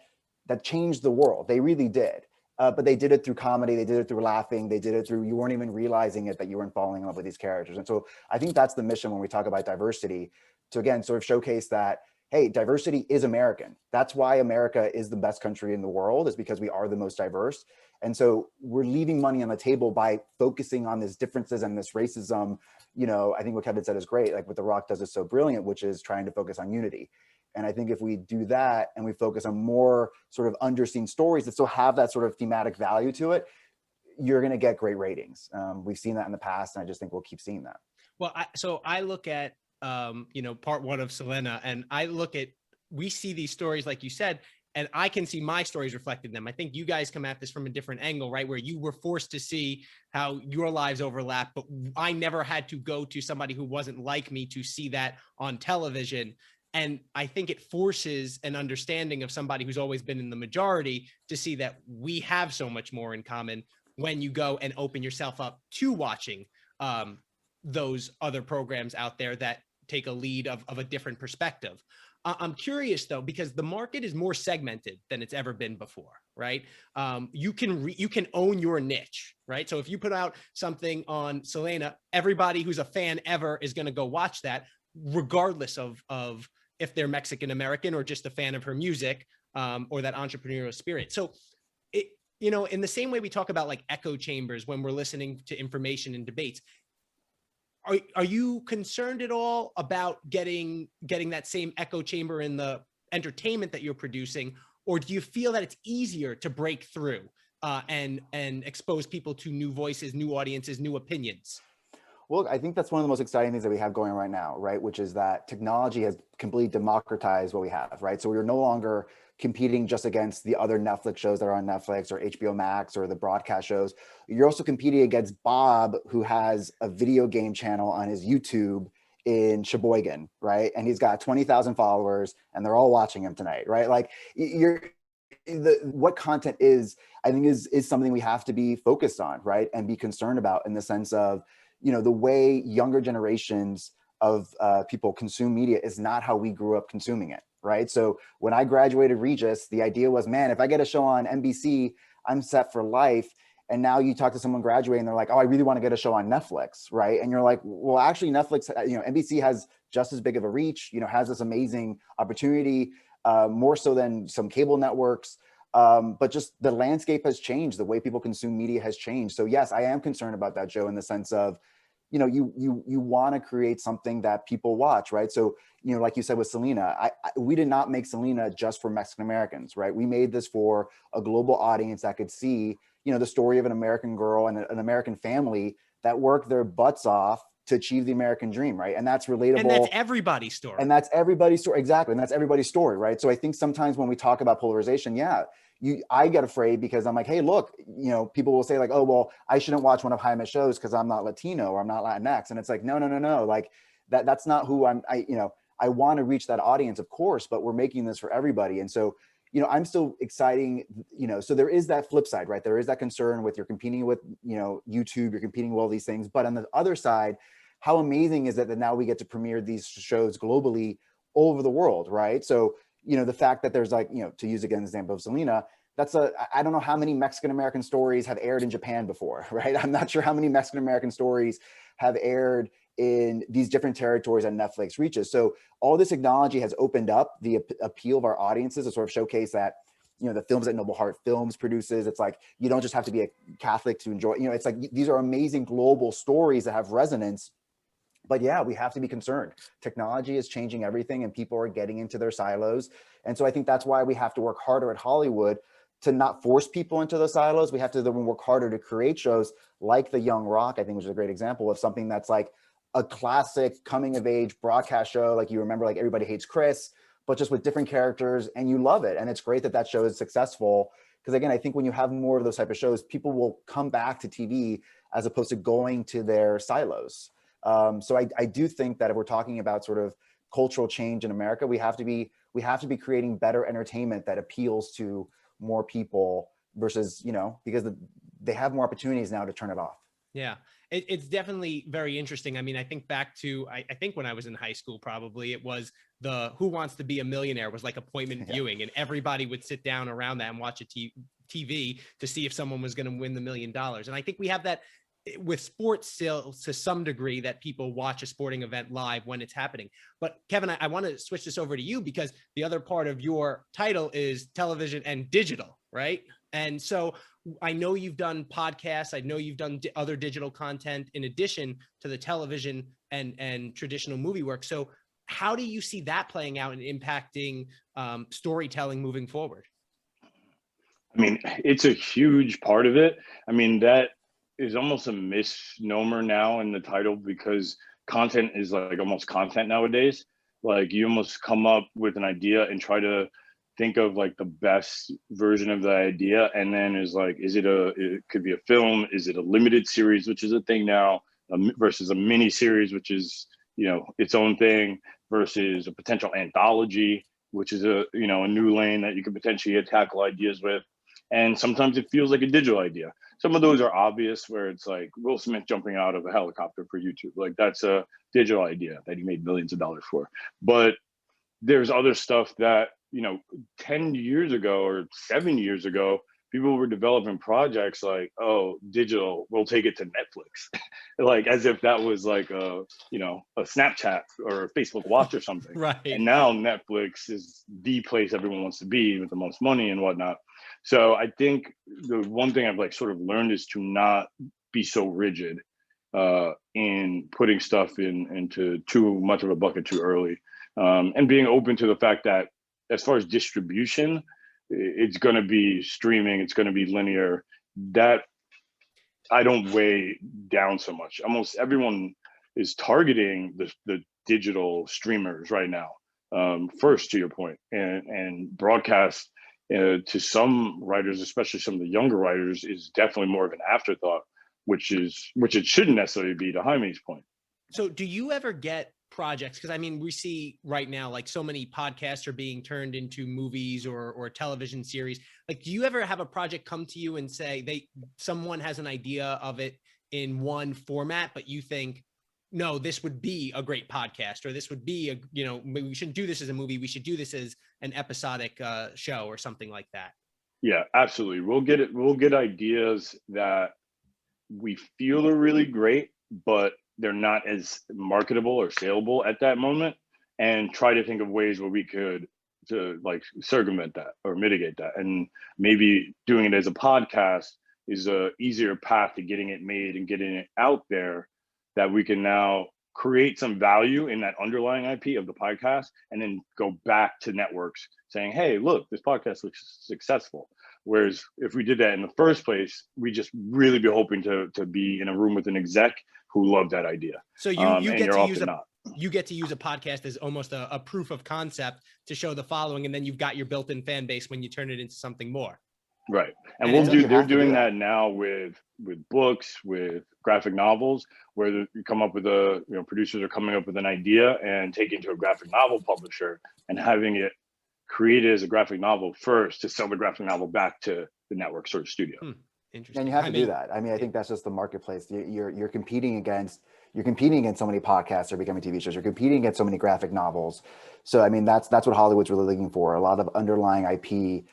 changed the world. They really did. But they did it through comedy. They did it through laughing. They did it through, you weren't even realizing it, that you weren't falling in love with these characters. And so I think that's the mission when we talk about diversity, to again, sort of showcase that, hey, diversity is American. That's why America is the best country in the world, is because we are the most diverse. And so we're leaving money on the table by focusing on these differences and this racism. I think what Kevin said is great. Like what The Rock does is so brilliant, which is trying to focus on unity. And I think if we do that and we focus on more sort of underseen stories that still have that sort of thematic value to it, you're going to get great ratings. We've seen that in the past, and I just think we'll keep seeing that. Well, I look at, part 1 of Selena, and we see these stories, like you said, and I can see my stories reflected in them. I think you guys come at this from a different angle, right? Where you were forced to see how your lives overlap, but I never had to go to somebody who wasn't like me to see that on television. And I think it forces an understanding of somebody who's always been in the majority to see that we have so much more in common when you go and open yourself up to watching those other programs out there that take a lead of a different perspective. I'm curious though, because the market is more segmented than it's ever been before, right? You can own your niche, right? So if you put out something on Selena, everybody who's a fan ever is going to go watch that, regardless of if they're Mexican American or just a fan of her music or that entrepreneurial spirit. So in the same way we talk about like echo chambers when we're listening to information and debates, are you concerned at all about getting that same echo chamber in the entertainment that you're producing, or do you feel that it's easier to break through and expose people to new voices, new audiences, new opinions? Well, I think that's one of the most exciting things that we have going right now, right? Which is that technology has completely democratized what we have, right? So we're no longer competing just against the other Netflix shows that are on Netflix or HBO Max or the broadcast shows. You're also competing against Bob, who has a video game channel on his YouTube in Sheboygan, right? And he's got 20,000 followers and they're all watching him tonight, right? Like what content is, I think is something we have to be focused on, right? And be concerned about in the sense of, the way younger generations of people consume media is not how we grew up consuming it, right? So when I graduated Regis, the idea was, man, if I get a show on NBC, I'm set for life. And now you talk to someone graduating and they're like, oh, I really want to get a show on Netflix, right? And you're like, well, actually Netflix, NBC has just as big of a reach, has this amazing opportunity, more so than some cable networks. But just the landscape has changed. The way people consume media has changed. So yes, I am concerned about that, Joe, in the sense of, you want to create something that people watch, right? So, like you said with Selena, we did not make Selena just for Mexican Americans, right? We made this for a global audience that could see, the story of an American girl and an American family that worked their butts off to achieve the American dream, right? And that's relatable. And that's everybody's story. And that's everybody's story, exactly. And that's everybody's story, right? So I think sometimes when we talk about polarization, I get afraid because I'm like, hey, look, people will say like, oh, well, I shouldn't watch one of Jaime's shows because I'm not Latino or I'm not Latinx. And it's like, no. Like that's not who I want to reach that audience, of course, but we're making this for everybody. And so, I'm still exciting, so there is that flip side, right? There is that concern with you're competing with, YouTube, you're competing with all these things. But on the other side, how amazing is it that now we get to premiere these shows globally all over the world, right? So, the fact that there's like, to use again the example of Selena, I don't know how many Mexican American stories have aired in Japan before, right? I'm not sure how many Mexican American stories have aired in these different territories that Netflix reaches. So all this technology has opened up the appeal of our audiences to sort of showcase that, the films that Noble Heart Films produces, it's like, you don't just have to be a Catholic to enjoy, it's like, these are amazing global stories that have resonance. But yeah, we have to be concerned. Technology is changing everything and people are getting into their silos. And so I think that's why we have to work harder at Hollywood to not force people into those silos. We have to then work harder to create shows like The Young Rock, I think, which is a great example of something that's like a classic coming of age broadcast show. Like you remember, like Everybody Hates Chris, but just with different characters and you love it. And it's great that that show is successful. Because again, I think when you have more of those type of shows, people will come back to TV as opposed to going to their silos. So I do think that if we're talking about sort of cultural change in America, we have to be creating better entertainment that appeals to more people versus, because they have more opportunities now to turn it off. Yeah, it's definitely very interesting. I mean, I think back to, I think when I was in high school, probably it was the Who Wants to Be a Millionaire was like appointment viewing, and everybody would sit down around that and watch a TV to see if someone was going to win the $1 million. And I think we have that with sports still to some degree, that people watch a sporting event live when it's happening. But Kevin, I want to switch this over to you because the other part of your title is television and digital, right? And so I know you've done podcasts. I know you've done other digital content in addition to the television and traditional movie work. So how do you see that playing out and impacting storytelling moving forward? I mean, it's a huge part of it. I mean, that is almost a misnomer now in the title because content is like almost content nowadays. Like you almost come up with an idea and try to think of like the best version of the idea. And then is like, it could be a film. Is it a limited series, which is a thing now, versus a mini series, which is, its own thing, versus a potential anthology, which is a new lane that you could potentially tackle ideas with. And sometimes it feels like a digital idea. Some of those are obvious where it's like Will Smith jumping out of a helicopter for YouTube. Like that's a digital idea that he made millions of dollars for. But there's other stuff that, 10 years ago or 7 years ago, people were developing projects like, oh, digital, we'll take it to Netflix. Like as if that was like a Snapchat or a Facebook Watch or something. Right. And now Netflix is the place everyone wants to be with the most money and whatnot. So I think the one thing I've like sort of learned is to not be so rigid in putting stuff into too much of a bucket too early, and being open to the fact that as far as distribution, it's going to be streaming, it's going to be linear. That I don't weigh down so much. Almost everyone is targeting the digital streamers right now. First, to your point, and broadcast to some writers, especially some of the younger writers, is definitely more of an afterthought, which it shouldn't necessarily be, to Jaime's point. So do you ever get projects? Because I mean, we see right now, like, so many podcasts are being turned into movies or television series. Like, do you ever have a project come to you and say someone has an idea of it in one format, but you think, no, this would be a great podcast, or this would be we shouldn't do this as a movie, we should do this as an episodic show or something like that? Yeah, absolutely. We'll get ideas that we feel are really great, but they're not as marketable or saleable at that moment, and try to think of ways where we could to like circumvent that or mitigate that. And maybe doing it as a podcast is a easier path to getting it made and getting it out there, that we can now create some value in that underlying IP of the podcast, and then go back to networks saying, hey, look, this podcast looks successful. Whereas if we did that in the first place, we just really be hoping to be in a room with an exec who loved that idea. So you get to use a podcast as almost a proof of concept to show the following, and then you've got your built-in fan base when you turn it into something more. Right. And And they're doing that now with books, with graphic novels, where you come up with producers are coming up with an idea and taking it to a graphic novel publisher and having it created as a graphic novel first to sell the graphic novel back to the network sort of studio. Interesting. And you have to do that. I mean, I think that's just the marketplace. You're competing against so many podcasts are becoming TV shows. You're competing against so many graphic novels. So I mean, that's what Hollywood's really looking for. A lot of underlying IP,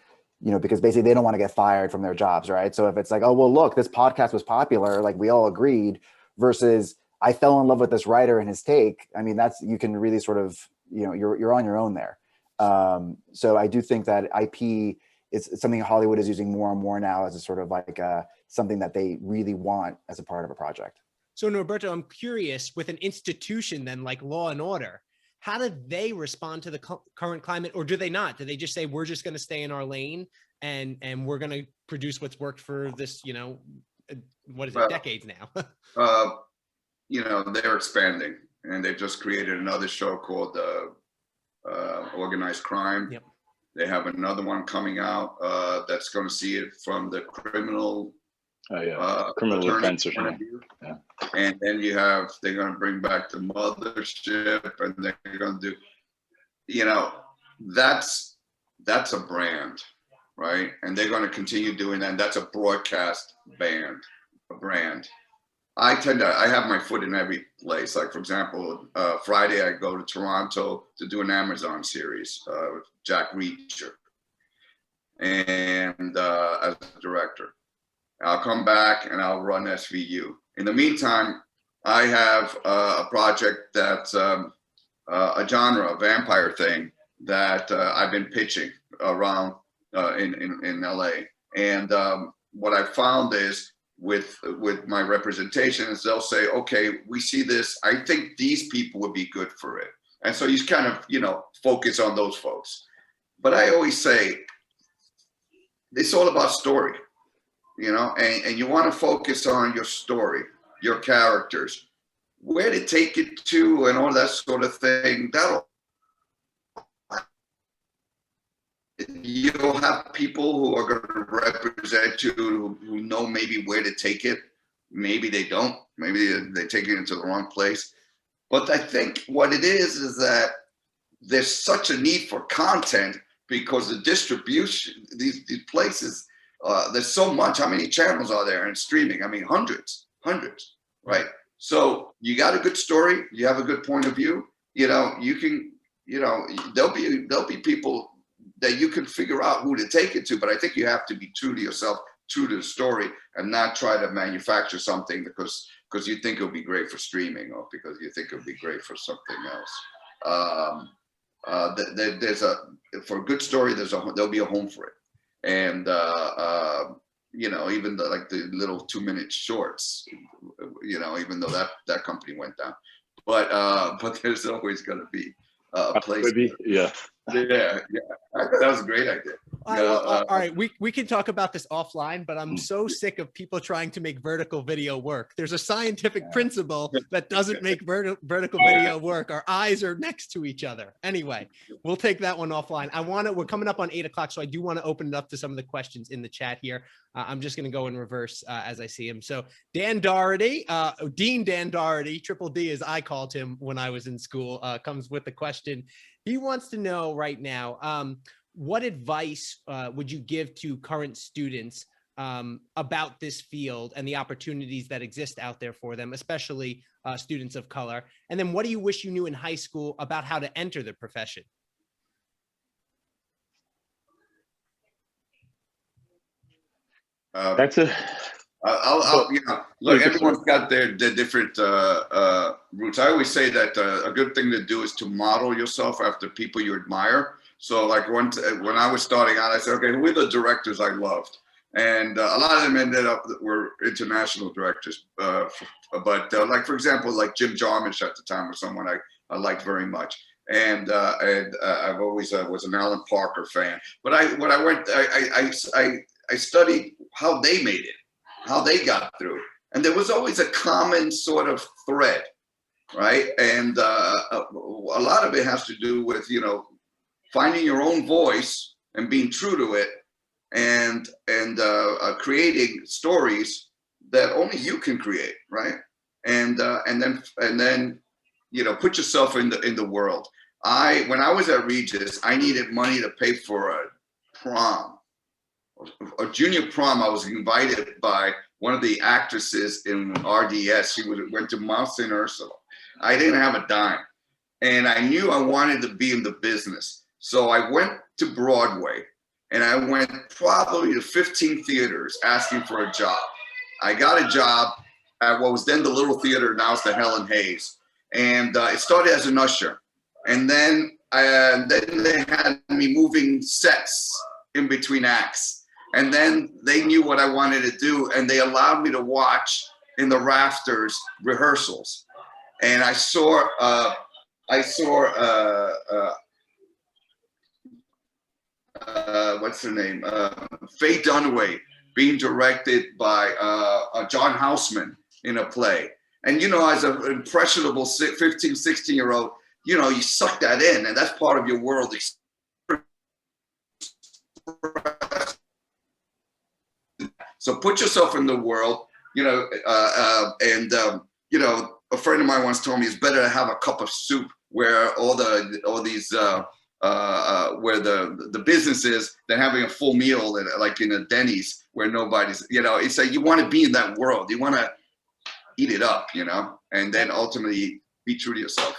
because basically they don't want to get fired from their jobs, right? So if it's like, oh, well, look, this podcast was popular, like we all agreed, versus I fell in love with this writer and his take. I mean, you can really sort of, you're on your own there. So I do think that IP is something Hollywood is using more and more now as a sort of like something that they really want as a part of a project. So Norberto, I'm curious, with an institution then like Law and Order, how do they respond to the current climate, or do they not? Do they just say, we're just going to stay in our lane and we're going to produce what's worked for this, decades now? They're expanding, and they've just created another show called Organized Crime. Yep. They have another one coming out that's going to see it from the criminal defense or something. Yeah. And then they're going to bring back the mothership, and they're going to do, that's a brand, right? And they're going to continue doing that. And that's a broadcast brand. I have my foot in every place. Like, for example, Friday I go to Toronto to do an Amazon series with Jack Reacher, and as a director. I'll come back and I'll run SVU. In the meantime, I have a project that's a genre, a vampire thing that I've been pitching around in LA. And what I found is with my representation is they'll say, okay, we see this. I think these people would be good for it. And so you kind of, focus on those folks. But I always say, it's all about story. And you want to focus on your story, your characters, where to take it to, and all that sort of thing. You'll have people who are going to represent you who know maybe where to take it. Maybe they don't. Maybe they take it into the wrong place. But I think what it is that there's such a need for content because the distribution, these places, there's so much. How many channels are there in streaming? I mean, hundreds, right? So you got a good story. You have a good point of view. You can, there'll be people that you can figure out who to take it to. But I think you have to be true to yourself, true to the story, and not try to manufacture something because you think it'll be great for streaming or because you think it'll be great for something else. For a good story, there'll be a home for it. And you know, even like the little 2-minute shorts, you know, even though that company went down, but there's always going to be a place. Maybe, yeah. Yeah, that was a great idea. All right, we can talk about this offline, but I'm so sick of people trying to make vertical video work. There's a scientific principle that doesn't make vertical video work. Our eyes are next to each other. Anyway, we'll take that one offline. We're coming up on 8 o'clock, so I do want to open it up to some of the questions in the chat here. I'm just going to go in reverse as I see him. So Dan Doherty, Dean Dan Doherty, Triple D as I called him when I was in school, comes with the question. He wants to know right now, what advice would you give to current students about this field and the opportunities that exist out there for them, especially students of color? And then what do you wish you knew in high school about how to enter the profession? That's a. I'll you know, look, everyone's got their different routes. I always say that a good thing to do is to model yourself after people you admire. So like when I was starting out, I said, okay, who are the directors I loved? And a lot of them ended up were international directors. But like, for example, like Jim Jarmusch at the time was someone I liked very much. And I've always was an Alan Parker fan. But I studied how they made it, how they got through. And there was always a common sort of thread, right? And a lot of it has to do with, you know, finding your own voice and being true to it, and creating stories that only you can create, right? And then you know, put yourself in the world. When I was at Regis, I needed money to pay for a prom. A junior prom. I was invited by one of the actresses in RDS. She went to Mount St. Ursula. I didn't have a dime, and I knew I wanted to be in the business. So I went to Broadway, and I went probably to 15 theaters asking for a job. I got a job at what was then the Little Theater, now it's the Helen Hayes, and it started as an usher, and then they had me moving sets in between acts. And then they knew what I wanted to do, and they allowed me to watch in the rafters rehearsals. And I saw what's her name? Faye Dunaway being directed by John Houseman in a play. And, you know, as an impressionable 15, 16-year-old, you know, you suck that in, and that's part of your world. So put yourself in the world, you know, you know, a friend of mine once told me it's better to have a cup of soup where all these where the business is than having a full meal like in a Denny's where nobody's, you know. It's like you want to be in that world, you want to eat it up, you know, and then ultimately be true to yourself.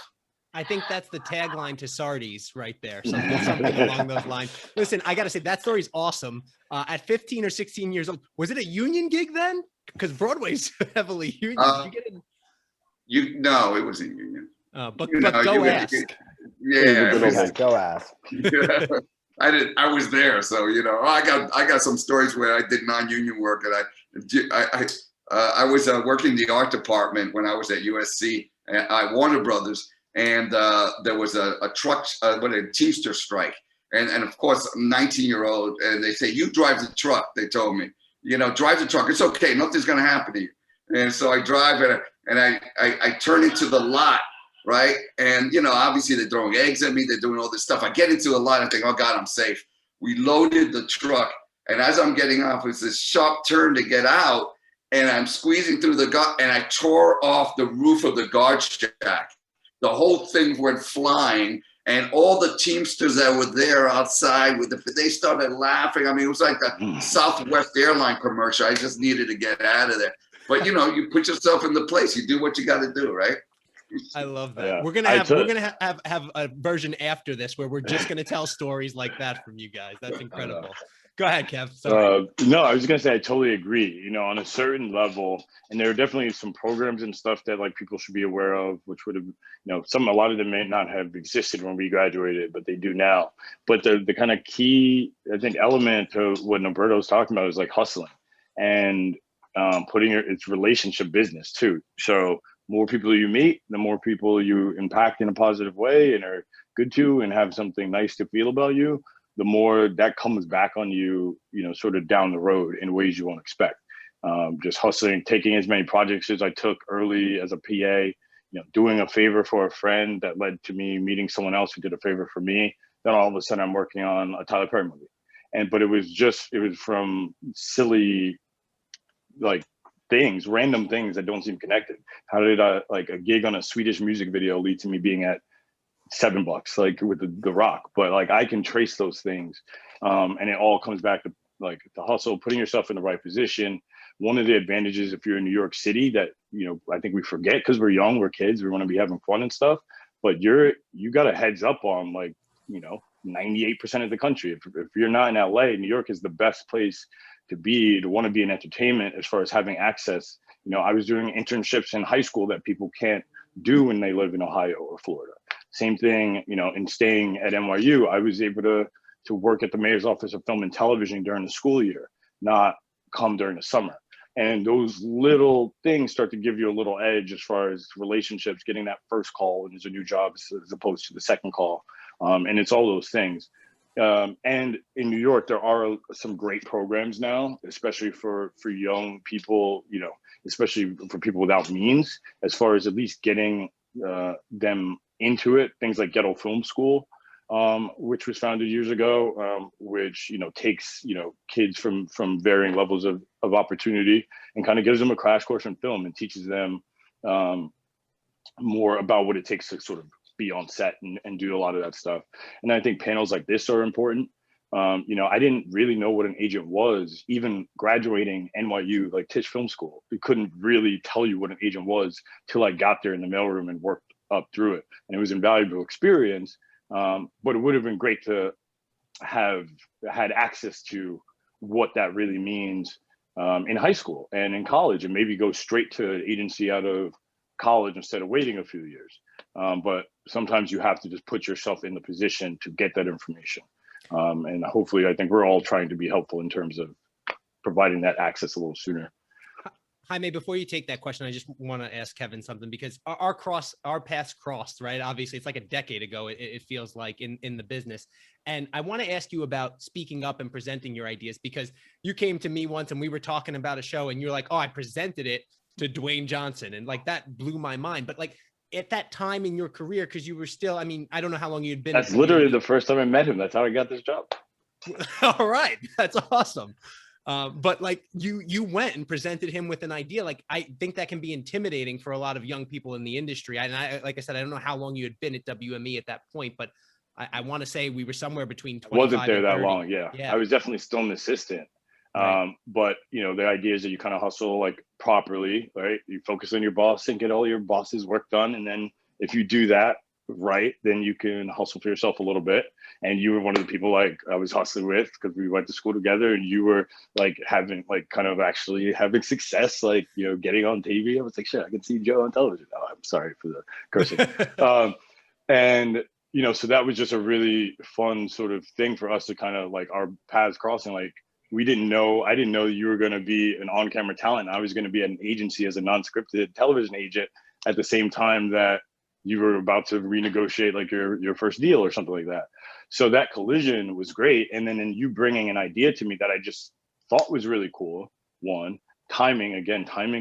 I think that's the tagline to Sardi's right there. Something along those lines. Listen, I got to say that story's awesome. At 15 or 16 years old, was it a union gig then? Because Broadway's heavily union. No, it wasn't union. But go ask. Yeah, go ask. Yeah. I was there, so you know, I got some stories where I did non-union work, and I was working in the art department when I was at USC at Warner Brothers. And there was a truck, a Teamster strike. And of course, 19-year-old, and they say, you drive the truck, they told me. You know, drive the truck, it's okay, nothing's gonna happen to you. And so I drive and I turn into the lot, right? And, you know, obviously they're throwing eggs at me, they're doing all this stuff. I get into the lot and think, oh God, I'm safe. We loaded the truck, and as I'm getting off, it's this sharp turn to get out, and I'm squeezing through the guard, and I tore off the roof of the guard shack. The whole thing went flying, and all the Teamsters that were there outside they started laughing. I mean, it was like a Southwest airline commercial. I just needed to get out of there. But you know, you put yourself in the place. You do what you got to do, right? I love that. Yeah. We're gonna have a version after this where we're just gonna tell stories like that from you guys. That's incredible. Go ahead, Kev. Sorry. No, I was gonna say I totally agree. You know, on a certain level, and there are definitely some programs and stuff that like people should be aware of, which would have, you know, a lot of them may not have existed when we graduated, but they do now. But the kind of key, I think, element to what Norberto's talking about is like hustling. and it's relationship business too. So more people you meet, the more people you impact in a positive way and are good to and have something nice to feel about you, the more that comes back on you, you know, sort of down the road in ways you won't expect. Just hustling, taking as many projects as I took early as a PA, you know, doing a favor for a friend that led to me meeting someone else who did a favor for me. Then all of a sudden I'm working on a Tyler Perry movie. But it was from silly, like things, random things that don't seem connected. How did like a gig on a Swedish music video lead to me being at $7, like with the Rock? But like I can trace those things. And it all comes back to like the hustle, putting yourself in the right position. One of the advantages if you're in New York City that, you know, I think we forget because we're young, we're kids, we want to be having fun and stuff, but you got a heads up on like, you know, 98% of the country. If you're not in LA, New York is the best place to want to be in entertainment as far as having access. You know, I was doing internships in high school that people can't do when they live in Ohio or Florida. Same thing, you know, in staying at NYU, I was able to work at the mayor's office of film and television during the school year, not come during the summer. And those little things start to give you a little edge as far as relationships, getting that first call when there's a new job as opposed to the second call. And it's all those things. And in New York, there are some great programs now, especially for young people, you know, especially for people without means, as far as at least getting them into it. Things like Ghetto Film School, which was founded years ago, which, you know, takes, you know, kids from varying levels of opportunity and kind of gives them a crash course in film and teaches them more about what it takes to sort of be on set and do a lot of that stuff. And I think panels like this are important. You know, I didn't really know what an agent was, even graduating NYU, like Tisch Film School. We couldn't really tell you what an agent was till I got there in the mailroom and worked up through it. And it was an invaluable experience, but it would have been great to have had access to what that really means in high school and in college, and maybe go straight to agency out of college instead of waiting a few years. But sometimes you have to just put yourself in the position to get that information. And hopefully, I think we're all trying to be helpful in terms of providing that access a little sooner. Jaime, before you take that question, I just want to ask Kevin something, because our paths crossed, right? Obviously, it's like a decade ago, it feels like in the business. And I want to ask you about speaking up and presenting your ideas, because you came to me once and we were talking about a show and you're like, oh, I presented it to Dwayne Johnson. And like, that blew my mind. But like at that time in your career, because you were still, I mean, I don't know how long you'd been. That's literally the first time I met him. That's how I got this job. All right. That's awesome. But like you went and presented him with an idea. Like, I think that can be intimidating for a lot of young people in the industry. And I, like I said, I don't know how long you had been at WME at that point, but I want to say we were somewhere between 25 wasn't there and that 30. long. Yeah. I was definitely still an assistant. Right. But you know, the idea is that you kind of hustle like properly, right? You focus on your boss and get all your boss's work done. And then if you do that right, then you can hustle for yourself a little bit. And you were one of the people like I was hustling with, because we went to school together, and you were like having like kind of actually having success, like, you know, getting on TV. I was like, shit, I can see Joe on television. Oh, I'm sorry for the cursing. And you know, so that was just a really fun sort of thing for us to kind of like our paths crossing. Like, I didn't know you were going to be an on-camera talent. I was going to be at an agency as a non-scripted television agent at the same time that you were about to renegotiate like your first deal or something like that. So that collision was great. And then in you bringing an idea to me that I just thought was really cool. One, timing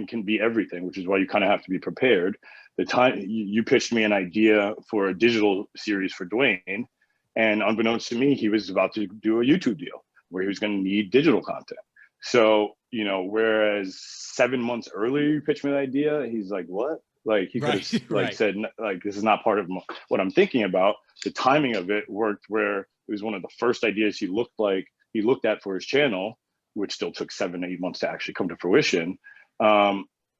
can be everything, which is why you kind of have to be prepared. The time you pitched me an idea for a digital series for Dwayne, and unbeknownst to me, he was about to do a YouTube deal where he was going to need digital content. So, you know, whereas 7 months earlier you pitched me the idea, he's like, what? Like, he could have like said, like, this is not part of what I'm thinking about. The timing of it worked, where it was one of the first ideas he looked at for his channel, which still took 7 to 8 months to actually come to fruition.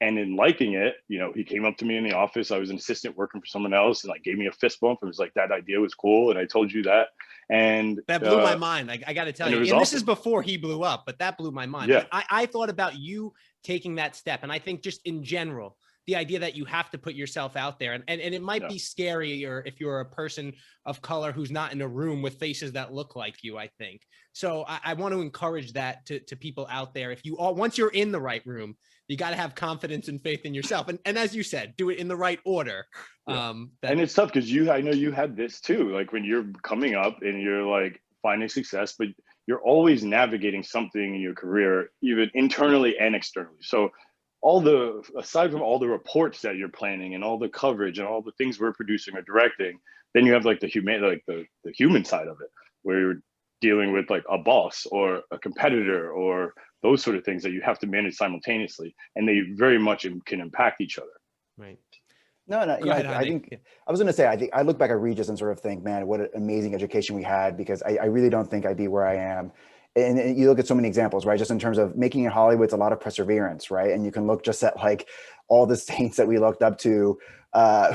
And in liking it, you know, he came up to me in the office. I was an assistant working for someone else, and like gave me a fist bump and was like, that idea was cool. And I told you that. And that blew my mind. I got to tell you, and awesome. This is before he blew up, but that blew my mind. Yeah. But I thought about you taking that step. And I think just in general, the idea that you have to put yourself out there, and it might be scary, or if you're a person of color who's not in a room with faces that look like you, I think. So I want to encourage that to people out there. If you all, once you're in the right room, you got to have confidence and faith in yourself. And as you said, do it in the right order. And it's tough because I know you had this too, like when you're coming up and you're like finding success, but you're always navigating something in your career, even internally and externally. So aside from all the reports that you're planning and all the coverage and all the things we're producing or directing, then you have like the human side of it, where you're dealing with like a boss or a competitor or those sort of things that you have to manage simultaneously, and they very much can impact each other. Right. No, I think I was going to say, I think I look back at Regis and sort of think, man, what an amazing education we had, because I really don't think I'd be where I am. And you look at so many examples, right? Just in terms of making in Hollywood, it's a lot of perseverance, right? And you can look just at like all the saints that we looked up to,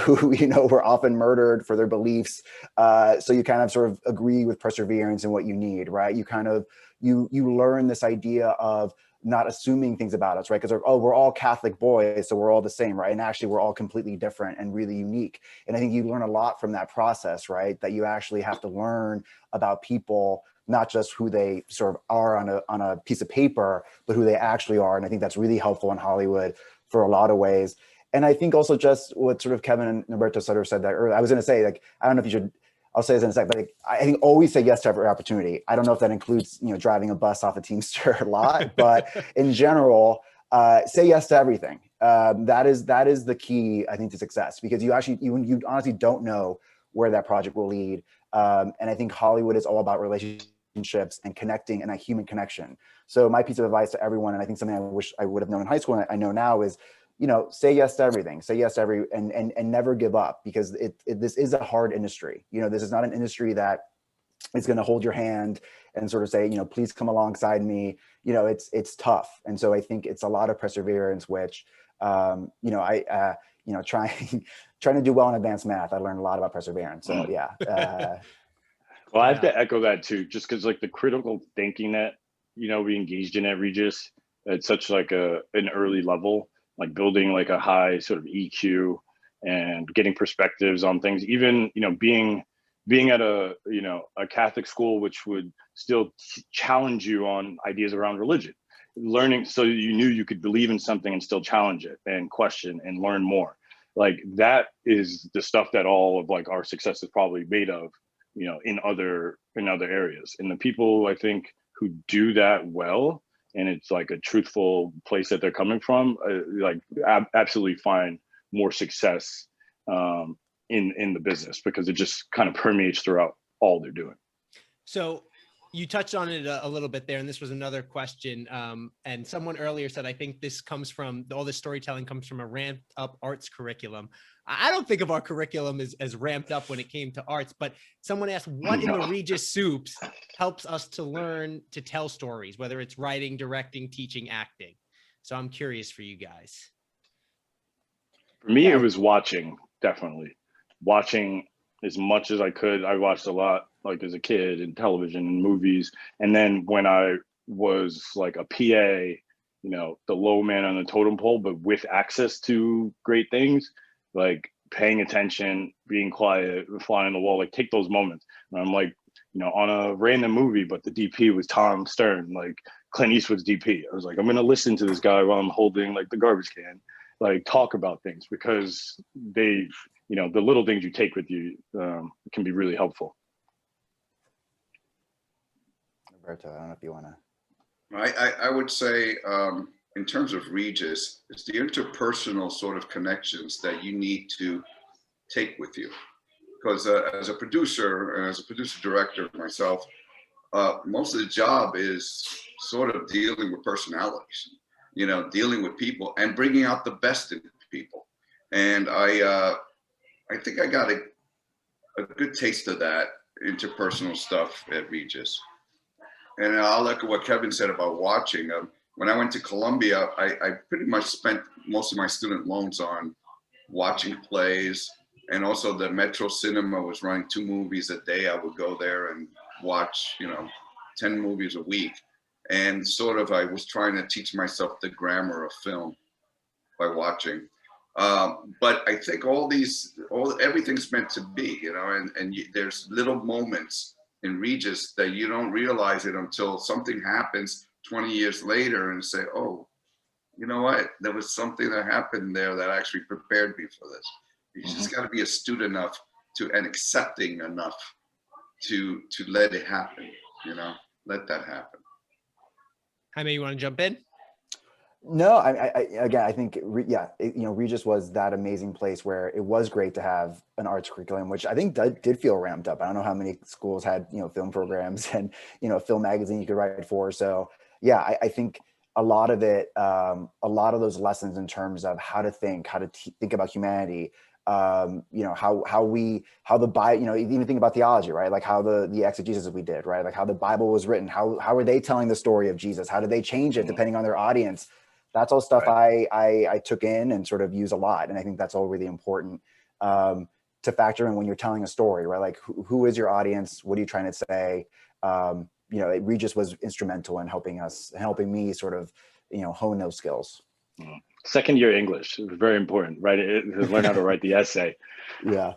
who, were often murdered for their beliefs. So you kind of sort of agree with perseverance and what you need, right? You kind of, you learn this idea of not assuming things about us, right? Because we're all Catholic boys, so we're all the same, right? And actually we're all completely different and really unique. And I think you learn a lot from that process, right? That you actually have to learn about people, not just who they sort of are on a piece of paper, but who they actually are. And I think that's really helpful in Hollywood for a lot of ways. And I think also just what sort of Kevin and Roberto sort of said that earlier, I was going to say, like, I don't know if you should, I'll say this in a sec, but like, I think always say yes to every opportunity. I don't know if that includes, driving a bus off a Teamster a lot, but in general, say yes to everything. That is the key, I think, to success, because you honestly don't know where that project will lead. And I think Hollywood is all about relationships and connecting, and a human connection. So my piece of advice to everyone, and I think something I wish I would have known in high school and I know now, is, say yes to everything, say yes to and never give up, because this is a hard industry. This is not an industry that is going to hold your hand and sort of say, please come alongside me. It's tough. And so I think it's a lot of perseverance, which, trying to do well in advanced math, I learned a lot about perseverance. So yeah. Well, I have to echo that too, just because like the critical thinking that, we engaged in at Regis at such like an early level, like building like a high sort of EQ and getting perspectives on things, even, being at a Catholic school, which would still challenge you on ideas around religion, learning, so you knew you could believe in something and still challenge it and question and learn more. Like that is the stuff that all of like our success is probably made of, in other areas. And the people, I think, who do that well, and it's like a truthful place that they're coming from, absolutely find more success in the business, because it just kind of permeates throughout all they're doing. So you touched on it a little bit there, and this was another question. And someone earlier said, I think this comes from, all this storytelling comes from a ramped up arts curriculum. I don't think of our curriculum as ramped up when it came to arts, but someone asked, what in the Regis soups helps us to learn to tell stories, whether it's writing, directing, teaching, acting? So I'm curious for you guys. For me, it was watching, definitely. Watching as much as I could. I watched a lot, like as a kid, in television and movies. And then when I was like a PA, the low man on the totem pole, but with access to great things, like paying attention, being quiet, flying on the wall, like take those moments. And I'm like, on a random movie, but the DP was Tom Stern, like Clint Eastwood's DP. I was like, I'm going to listen to this guy while I'm holding like the garbage can, like talk about things, because they, the little things you take with you can be really helpful. Roberto, I don't know if you want to. I would say, in terms of Regis, it's the interpersonal sort of connections that you need to take with you. Because as a producer and as a producer director myself, most of the job is sort of dealing with personalities, dealing with people and bringing out the best in people. And I think I got a good taste of that interpersonal stuff at Regis. And I'll echo what Kevin said about watching. When I went to Columbia, I pretty much spent most of my student loans on watching plays. And also the Metro Cinema was running 2 movies a day. I would go there and watch, 10 movies a week. And sort of I was trying to teach myself the grammar of film by watching. But I think everything's meant to be, you know, and there's little moments in Regis that you don't realize it until something happens 20 years later and say, oh, you know what? There was something that happened there that actually prepared me for this. You just got to be astute enough and accepting enough to let it happen, you know, let that happen. Jaime, you want to jump in? No, again, I think, Regis was that amazing place where it was great to have an arts curriculum, which I think did feel ramped up. I don't know how many schools had, film programs and, film magazine you could write for. So yeah, I think a lot of it, a lot of those lessons in terms of how to think, think about humanity, how the Bible, even think about theology, right? Like how the exegesis we did, right? Like how the Bible was written, how are they telling the story of Jesus? How did they change it depending on their audience? That's all stuff Right. I took in and sort of use a lot. And I think that's all really important to factor in when you're telling a story, right? Like who is your audience? What are you trying to say? Regis was instrumental in helping me sort of, hone those skills. Second year English is very important, right? Learn how to write the essay. Yeah.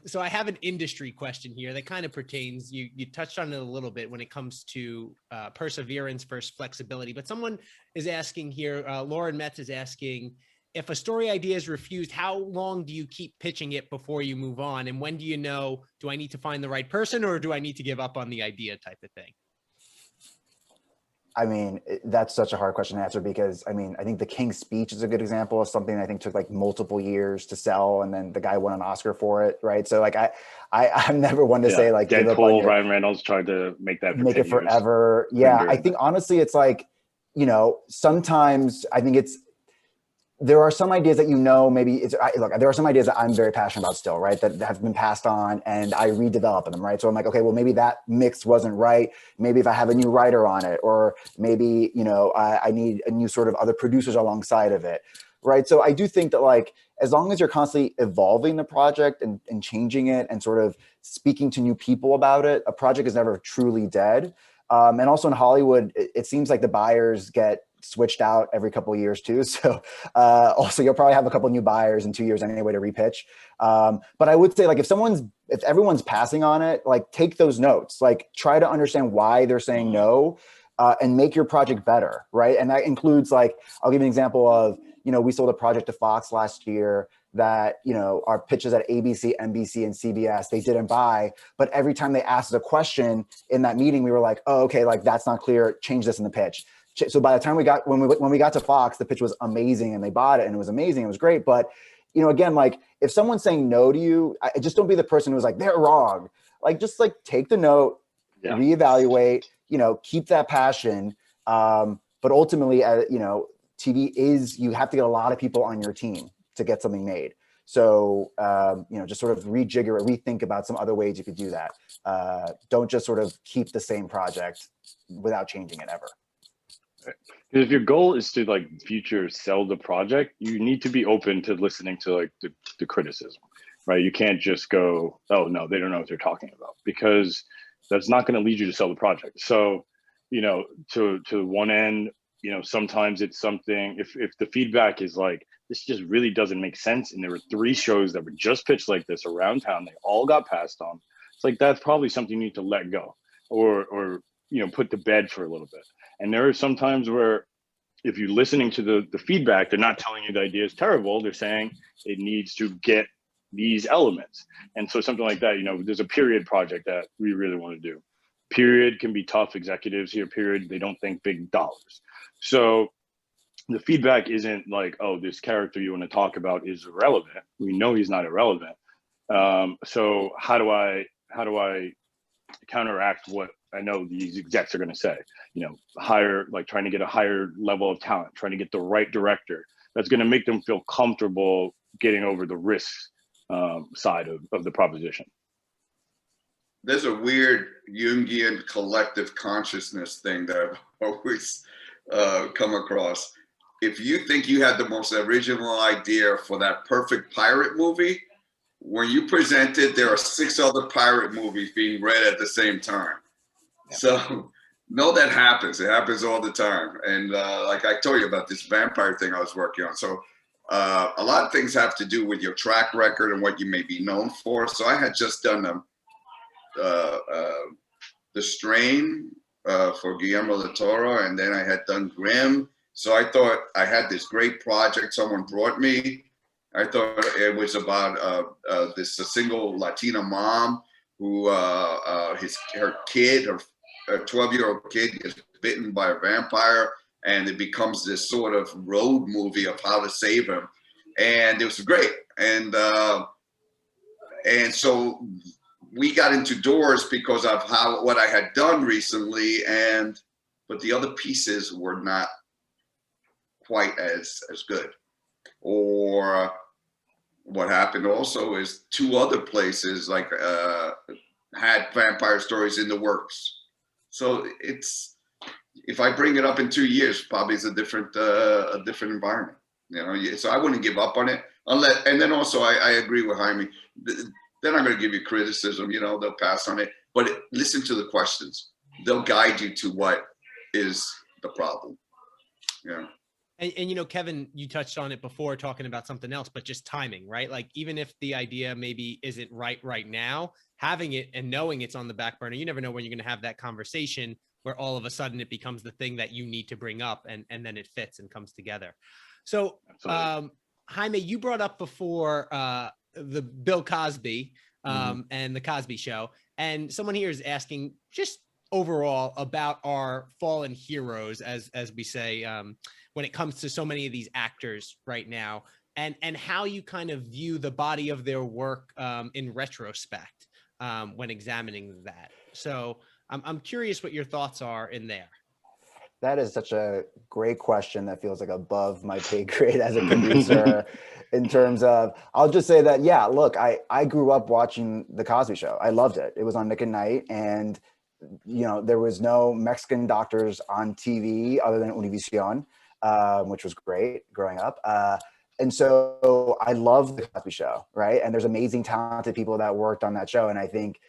So I have an industry question here that kind of pertains, you touched on it a little bit when it comes to perseverance versus flexibility, but someone is asking here, Lauren Metz is asking, if a story idea is refused, how long do you keep pitching it before you move on? And when do you know, do I need to find the right person or do I need to give up on the idea type of thing? I mean, that's such a hard question to answer because, I mean, I think The King's Speech is a good example of something I think took like multiple years to sell, and then the guy won an Oscar for it, right? So like, I'm never one to say like, Deadpool, Ryan Reynolds tried to make that for make 10 it forever. Years. Yeah, I think honestly, it's like, sometimes I think there are some ideas that maybe there are some ideas that I'm very passionate about still, right? That have been passed on and I redevelop them, right? So I'm like, okay, well, maybe that mix wasn't right. Maybe if I have a new writer on it, or maybe, I need a new sort of other producers alongside of it, right? So I do think that like, as long as you're constantly evolving the project and changing it and sort of speaking to new people about it, a project is never truly dead. And also in Hollywood, it seems like the buyers get switched out every couple of years too. So also you'll probably have a couple of new buyers in 2 years anyway to repitch. But I would say like if everyone's passing on it, like take those notes, like try to understand why they're saying no and make your project better, right? And that includes like, I'll give you an example of, we sold a project to Fox last year that, our pitches at ABC, NBC, and CBS, they didn't buy. But every time they asked us a question in that meeting, we were like, oh, okay, like that's not clear, change this in the pitch. So by the time when we got to Fox, the pitch was amazing and they bought it and it was amazing. It was great. But, again, like if someone's saying no to you, I just don't be the person who's like, they're wrong. Like, just like take the note, reevaluate, keep that passion. But ultimately, TV you have to get a lot of people on your team to get something made. So, just sort of rejigger it, rethink about some other ways you could do that. Don't just sort of keep the same project without changing it ever. If your goal is to like future sell the project, you need to be open to listening to like the criticism, right? You can't just go, oh no, they don't know what they're talking about, because that's not going to lead you to sell the project. So, to one end, sometimes it's something, if the feedback is like, this just really doesn't make sense, and there were 3 shows that were just pitched like this around town, they all got passed on. It's like, that's probably something you need to let go or put to bed for a little bit. And there are some times where if you're listening to the feedback, they're not telling you the idea is terrible. They're saying it needs to get these elements. And so something like that, there's a period project that we really want to do. Period can be tough. Executives here, period, they don't think big dollars. So the feedback isn't like, oh, this character you want to talk about is irrelevant. We know he's not irrelevant. So how do I counteract what I know these execs are going to say? Trying to get a higher level of talent, trying to get the right director that's going to make them feel comfortable getting over the risk side of the proposition. There's a weird Jungian collective consciousness thing that I've always come across. If you think you had the most original idea for that perfect pirate movie, when you present it, there are 6 other pirate movies being read at the same time. Yeah. So no, that happens. It happens all the time. And like I told you about this vampire thing I was working on. So a lot of things have to do with your track record and what you may be known for. So I had just done The Strain for Guillermo del Toro, and then I had done Grimm. So I thought I had this great project someone brought me. I thought it was about this single Latina mom who her 12-year-old kid is bitten by a vampire, and it becomes this sort of road movie of how to save him. And it was great. And so we got into Doors because of what I had done recently, but the other pieces were not quite as good. Or what happened also is 2 other places like had vampire stories in the works. So if I bring it up in 2 years, probably it's a different environment. So I wouldn't give up on it unless. And then also I agree with Jaime. They're not going to give you criticism. They'll pass on it. But listen to the questions. They'll guide you to what is the problem. Yeah. And Kevin, you touched on it before talking about something else, but just timing, right? Like even if the idea maybe isn't right now, having it and knowing it's on the back burner, you never know when you're going to have that conversation where all of a sudden it becomes the thing that you need to bring up, and then it fits and comes together. So Jaime, you brought up before the Bill Cosby and the Cosby Show, and someone here is asking just overall about our fallen heroes, as we say, when it comes to so many of these actors right now, and how you kind of view the body of their work in retrospect when examining that. So I'm curious what your thoughts are in there. That is such a great question that feels like above my pay grade as a producer. In terms of, I'll just say that, yeah, look, I grew up watching The Cosby Show. I loved it. It was on Nick at Night, and there was no Mexican doctors on TV other than Univision, which was great growing up. And so I love The Cosby Show, right? And there's amazing, talented people that worked on that show. And I think,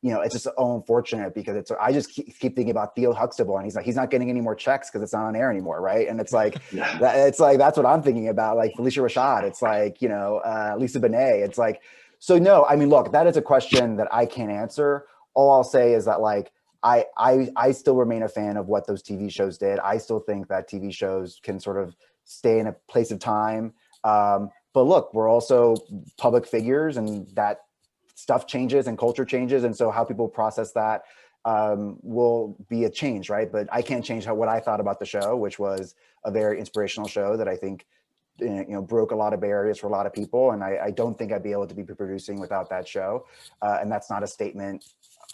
it's just so unfortunate because I just keep thinking about Theo Huxtable, and he's not getting any more checks because it's not on air anymore, right? And it's like, that's what I'm thinking about, like Felicia Rashad. It's like, Lisa Bonet. It's like, so no, I mean, look, that is a question that I can't answer. All I'll say is that like, I still remain a fan of what those TV shows did. I still think that TV shows can sort of stay in a place of time. But look, we're also public figures, and that stuff changes and culture changes. And so how people process that will be a change, right? But I can't change what I thought about the show, which was a very inspirational show that I think broke a lot of barriers for a lot of people. And I don't think I'd be able to be producing without that show. And that's not a statement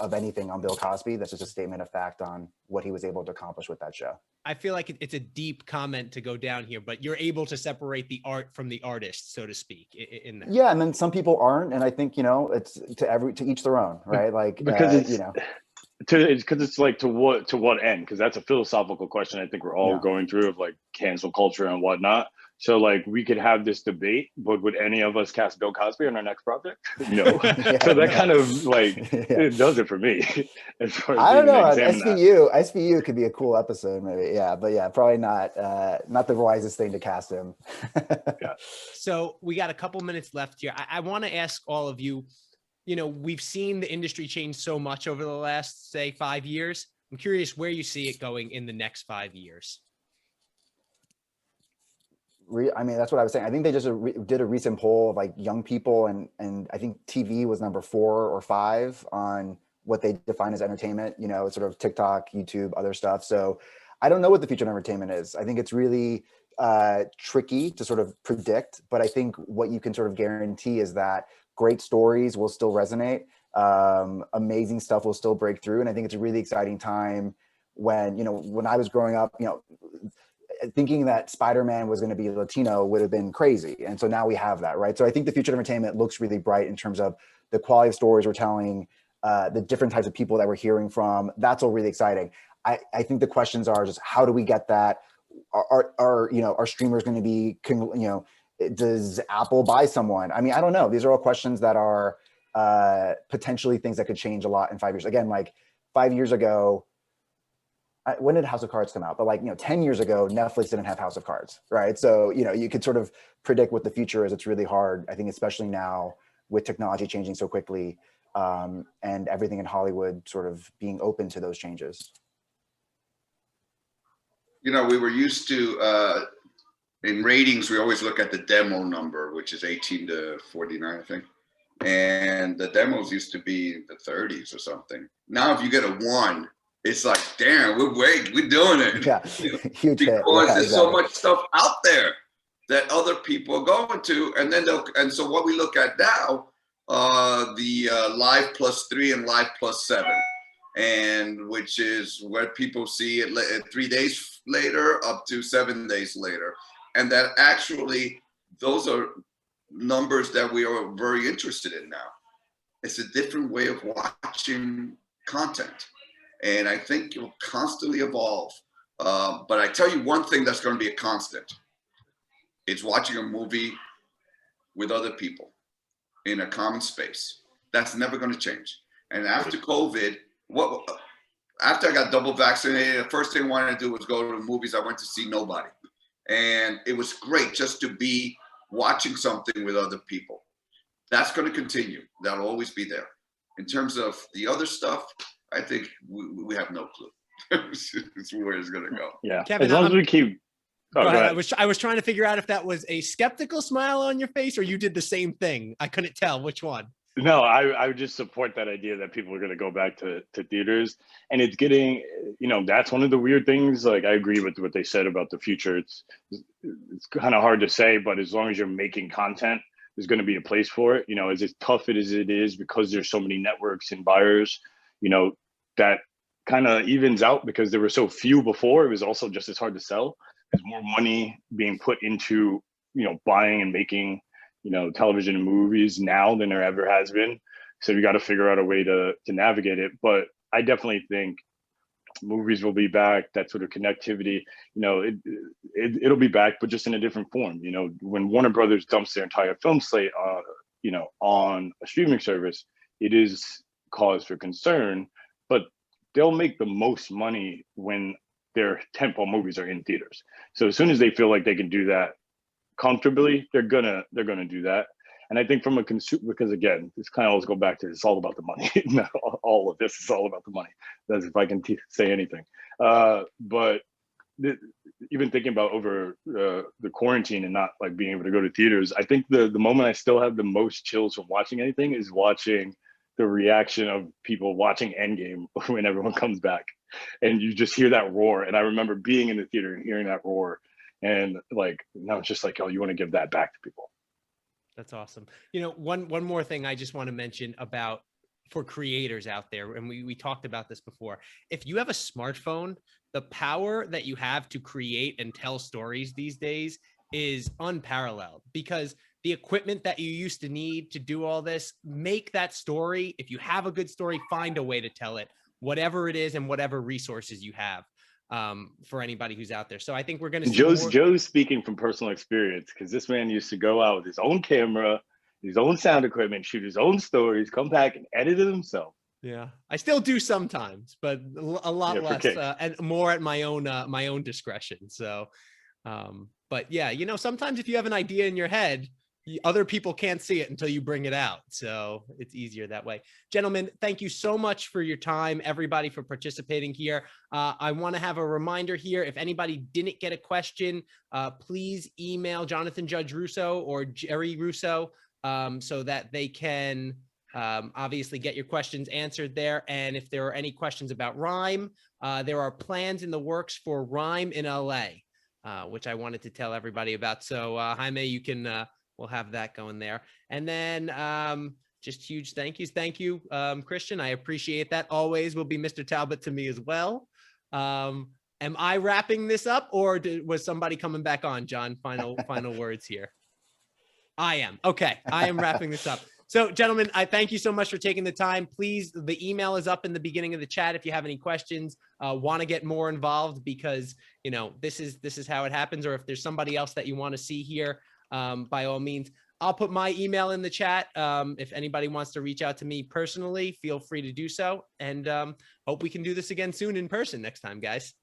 of anything on Bill Cosby. That's just a statement of fact on what he was able to accomplish with that show. I feel like it's a deep comment to go down here, but you're able to separate the art from the artist, so to speak, in that. Yeah, and then some people aren't, and I think it's to each their own, right? Like because it's like to what end? Because that's a philosophical question. I think we're all going through of like cancel culture and whatnot. So like we could have this debate, but would any of us cast Bill Cosby on our next project? No. So that kind of like it does it for me. As far as I don't know. SVU could be a cool episode, maybe. Yeah, but yeah, probably not the wisest thing to cast him. So we got a couple minutes left here. I want to ask all of you. We've seen the industry change so much over the last, say, 5 years. I'm curious where you see it going in the next 5 years. I mean, that's what I was saying. I think they just did a recent poll of like young people, and I think TV was number 4 or 5 on what they define as entertainment, sort of TikTok, YouTube, other stuff. So I don't know what the future of entertainment is. I think it's really tricky to sort of predict, but I think what you can sort of guarantee is that great stories will still resonate. Amazing stuff will still break through. And I think it's a really exciting time when I was growing up, thinking that Spider-Man was going to be Latino would have been crazy. And so now we have that, right? So I think the future of entertainment looks really bright in terms of the quality of stories we're telling, the different types of people that we're hearing from. That's all really exciting. I think the questions are just, how do we get that? Are streamers going to be, does Apple buy someone? I mean, I don't know. These are all questions that are potentially things that could change a lot in 5 years. Again, like 5 years ago, when did House of Cards come out? But like, 10 years ago, Netflix didn't have House of Cards, right? So, you could sort of predict what the future is. It's really hard, I think, especially now with technology changing so quickly, and everything in Hollywood sort of being open to those changes. We were used to, in ratings, we always look at the demo number, which is 18 to 49, I think. And the demos used to be the 30s or something. Now, if you get a 1, it's like, damn, we're doing it. Yeah, huge hit. Because Yeah, there's so exactly. much stuff out there that other people are going to. And then and so what we look at now, the Live +3 and Live +7. And which is where people see it 3 days later up to 7 days later. And that actually, those are numbers that we are very interested in now. It's a different way of watching content. And I think it will constantly evolve. But I tell you one thing that's going to be a constant. It's watching a movie with other people in a common space. That's never going to change. And after COVID, after I got double vaccinated, the first thing I wanted to do was go to the movies. I went to see nobody. And it was great just to be watching something with other people. That's going to continue. That'll always be there. In terms of the other stuff, I think we have no clue. It's where it's going to go. Yeah. Kevin, as long as we keep. Oh, go go ahead. ahead. I was trying to figure out if that was a skeptical smile on your face or you did the same thing. I couldn't tell which one. No, I would just support that idea that people are going to go back to theaters. And it's getting, that's one of the weird things. Like, I agree with what they said about the future. It's kind of hard to say, but as long as you're making content, there's going to be a place for it. As tough as it is, because there's so many networks and buyers, that kind of evens out because there were so few before. It was also just as hard to sell. There's more money being put into, buying and making, television and movies now than there ever has been. So we got to figure out a way to navigate it. But I definitely think movies will be back. That sort of connectivity, it'll be back, but just in a different form. When Warner Brothers dumps their entire film slate, on a streaming service, it is cause for concern. But they'll make the most money when their tentpole movies are in theaters. So as soon as they feel like they can do that comfortably, they're gonna do that. And I think from a consumer, because again, this kind of always go back to, it's all about the money. All of this is all about the money. That's if I can say anything. But even thinking about over the quarantine and not like being able to go to theaters, I think the moment I still have the most chills from watching anything is watching the reaction of people watching Endgame when everyone comes back, and you just hear that roar. And I remember being in the theater and hearing that roar, and like now it's just like, oh, you want to give that back to people. That's awesome. One more thing I just want to mention about for creators out there, and we talked about this before. If you have a smartphone, the power that you have to create and tell stories these days is unparalleled, because the equipment that you used to need to do all this, make that story. If you have a good story, find a way to tell it, whatever it is and whatever resources you have, for anybody who's out there. So I think we're going to see Joe's speaking from personal experience, because this man used to go out with his own camera, his own sound equipment, shoot his own stories, come back and edit it himself. Yeah, I still do sometimes, but a lot less, and more at my own discretion. So, but yeah, sometimes if you have an idea in your head, other people can't see it until you bring it out. So it's easier that way. Gentlemen, thank you so much for your time, everybody, for participating here. I want to have a reminder here. If anybody didn't get a question, please email Jonathan Judge Russo or Jerry Russo, so that they can obviously get your questions answered there. And if there are any questions about Rhyme, there are plans in the works for Rhyme in LA, which I wanted to tell everybody about. So Jaime, you can, we'll have that going there. And then just huge thank yous. Thank you, Christian. I appreciate that. Always will be Mr. Talbot to me as well. Am I wrapping this up, or was somebody coming back on, John? Final words here. I am. Okay, I am wrapping this up. So gentlemen, I thank you so much for taking the time. Please, the email is up in the beginning of the chat if you have any questions, want to get more involved, because this is how it happens. Or if there's somebody else that you want to see here, by all means. I'll put my email in the chat. If anybody wants to reach out to me personally, feel free to do so. And hope we can do this again soon in person next time, guys.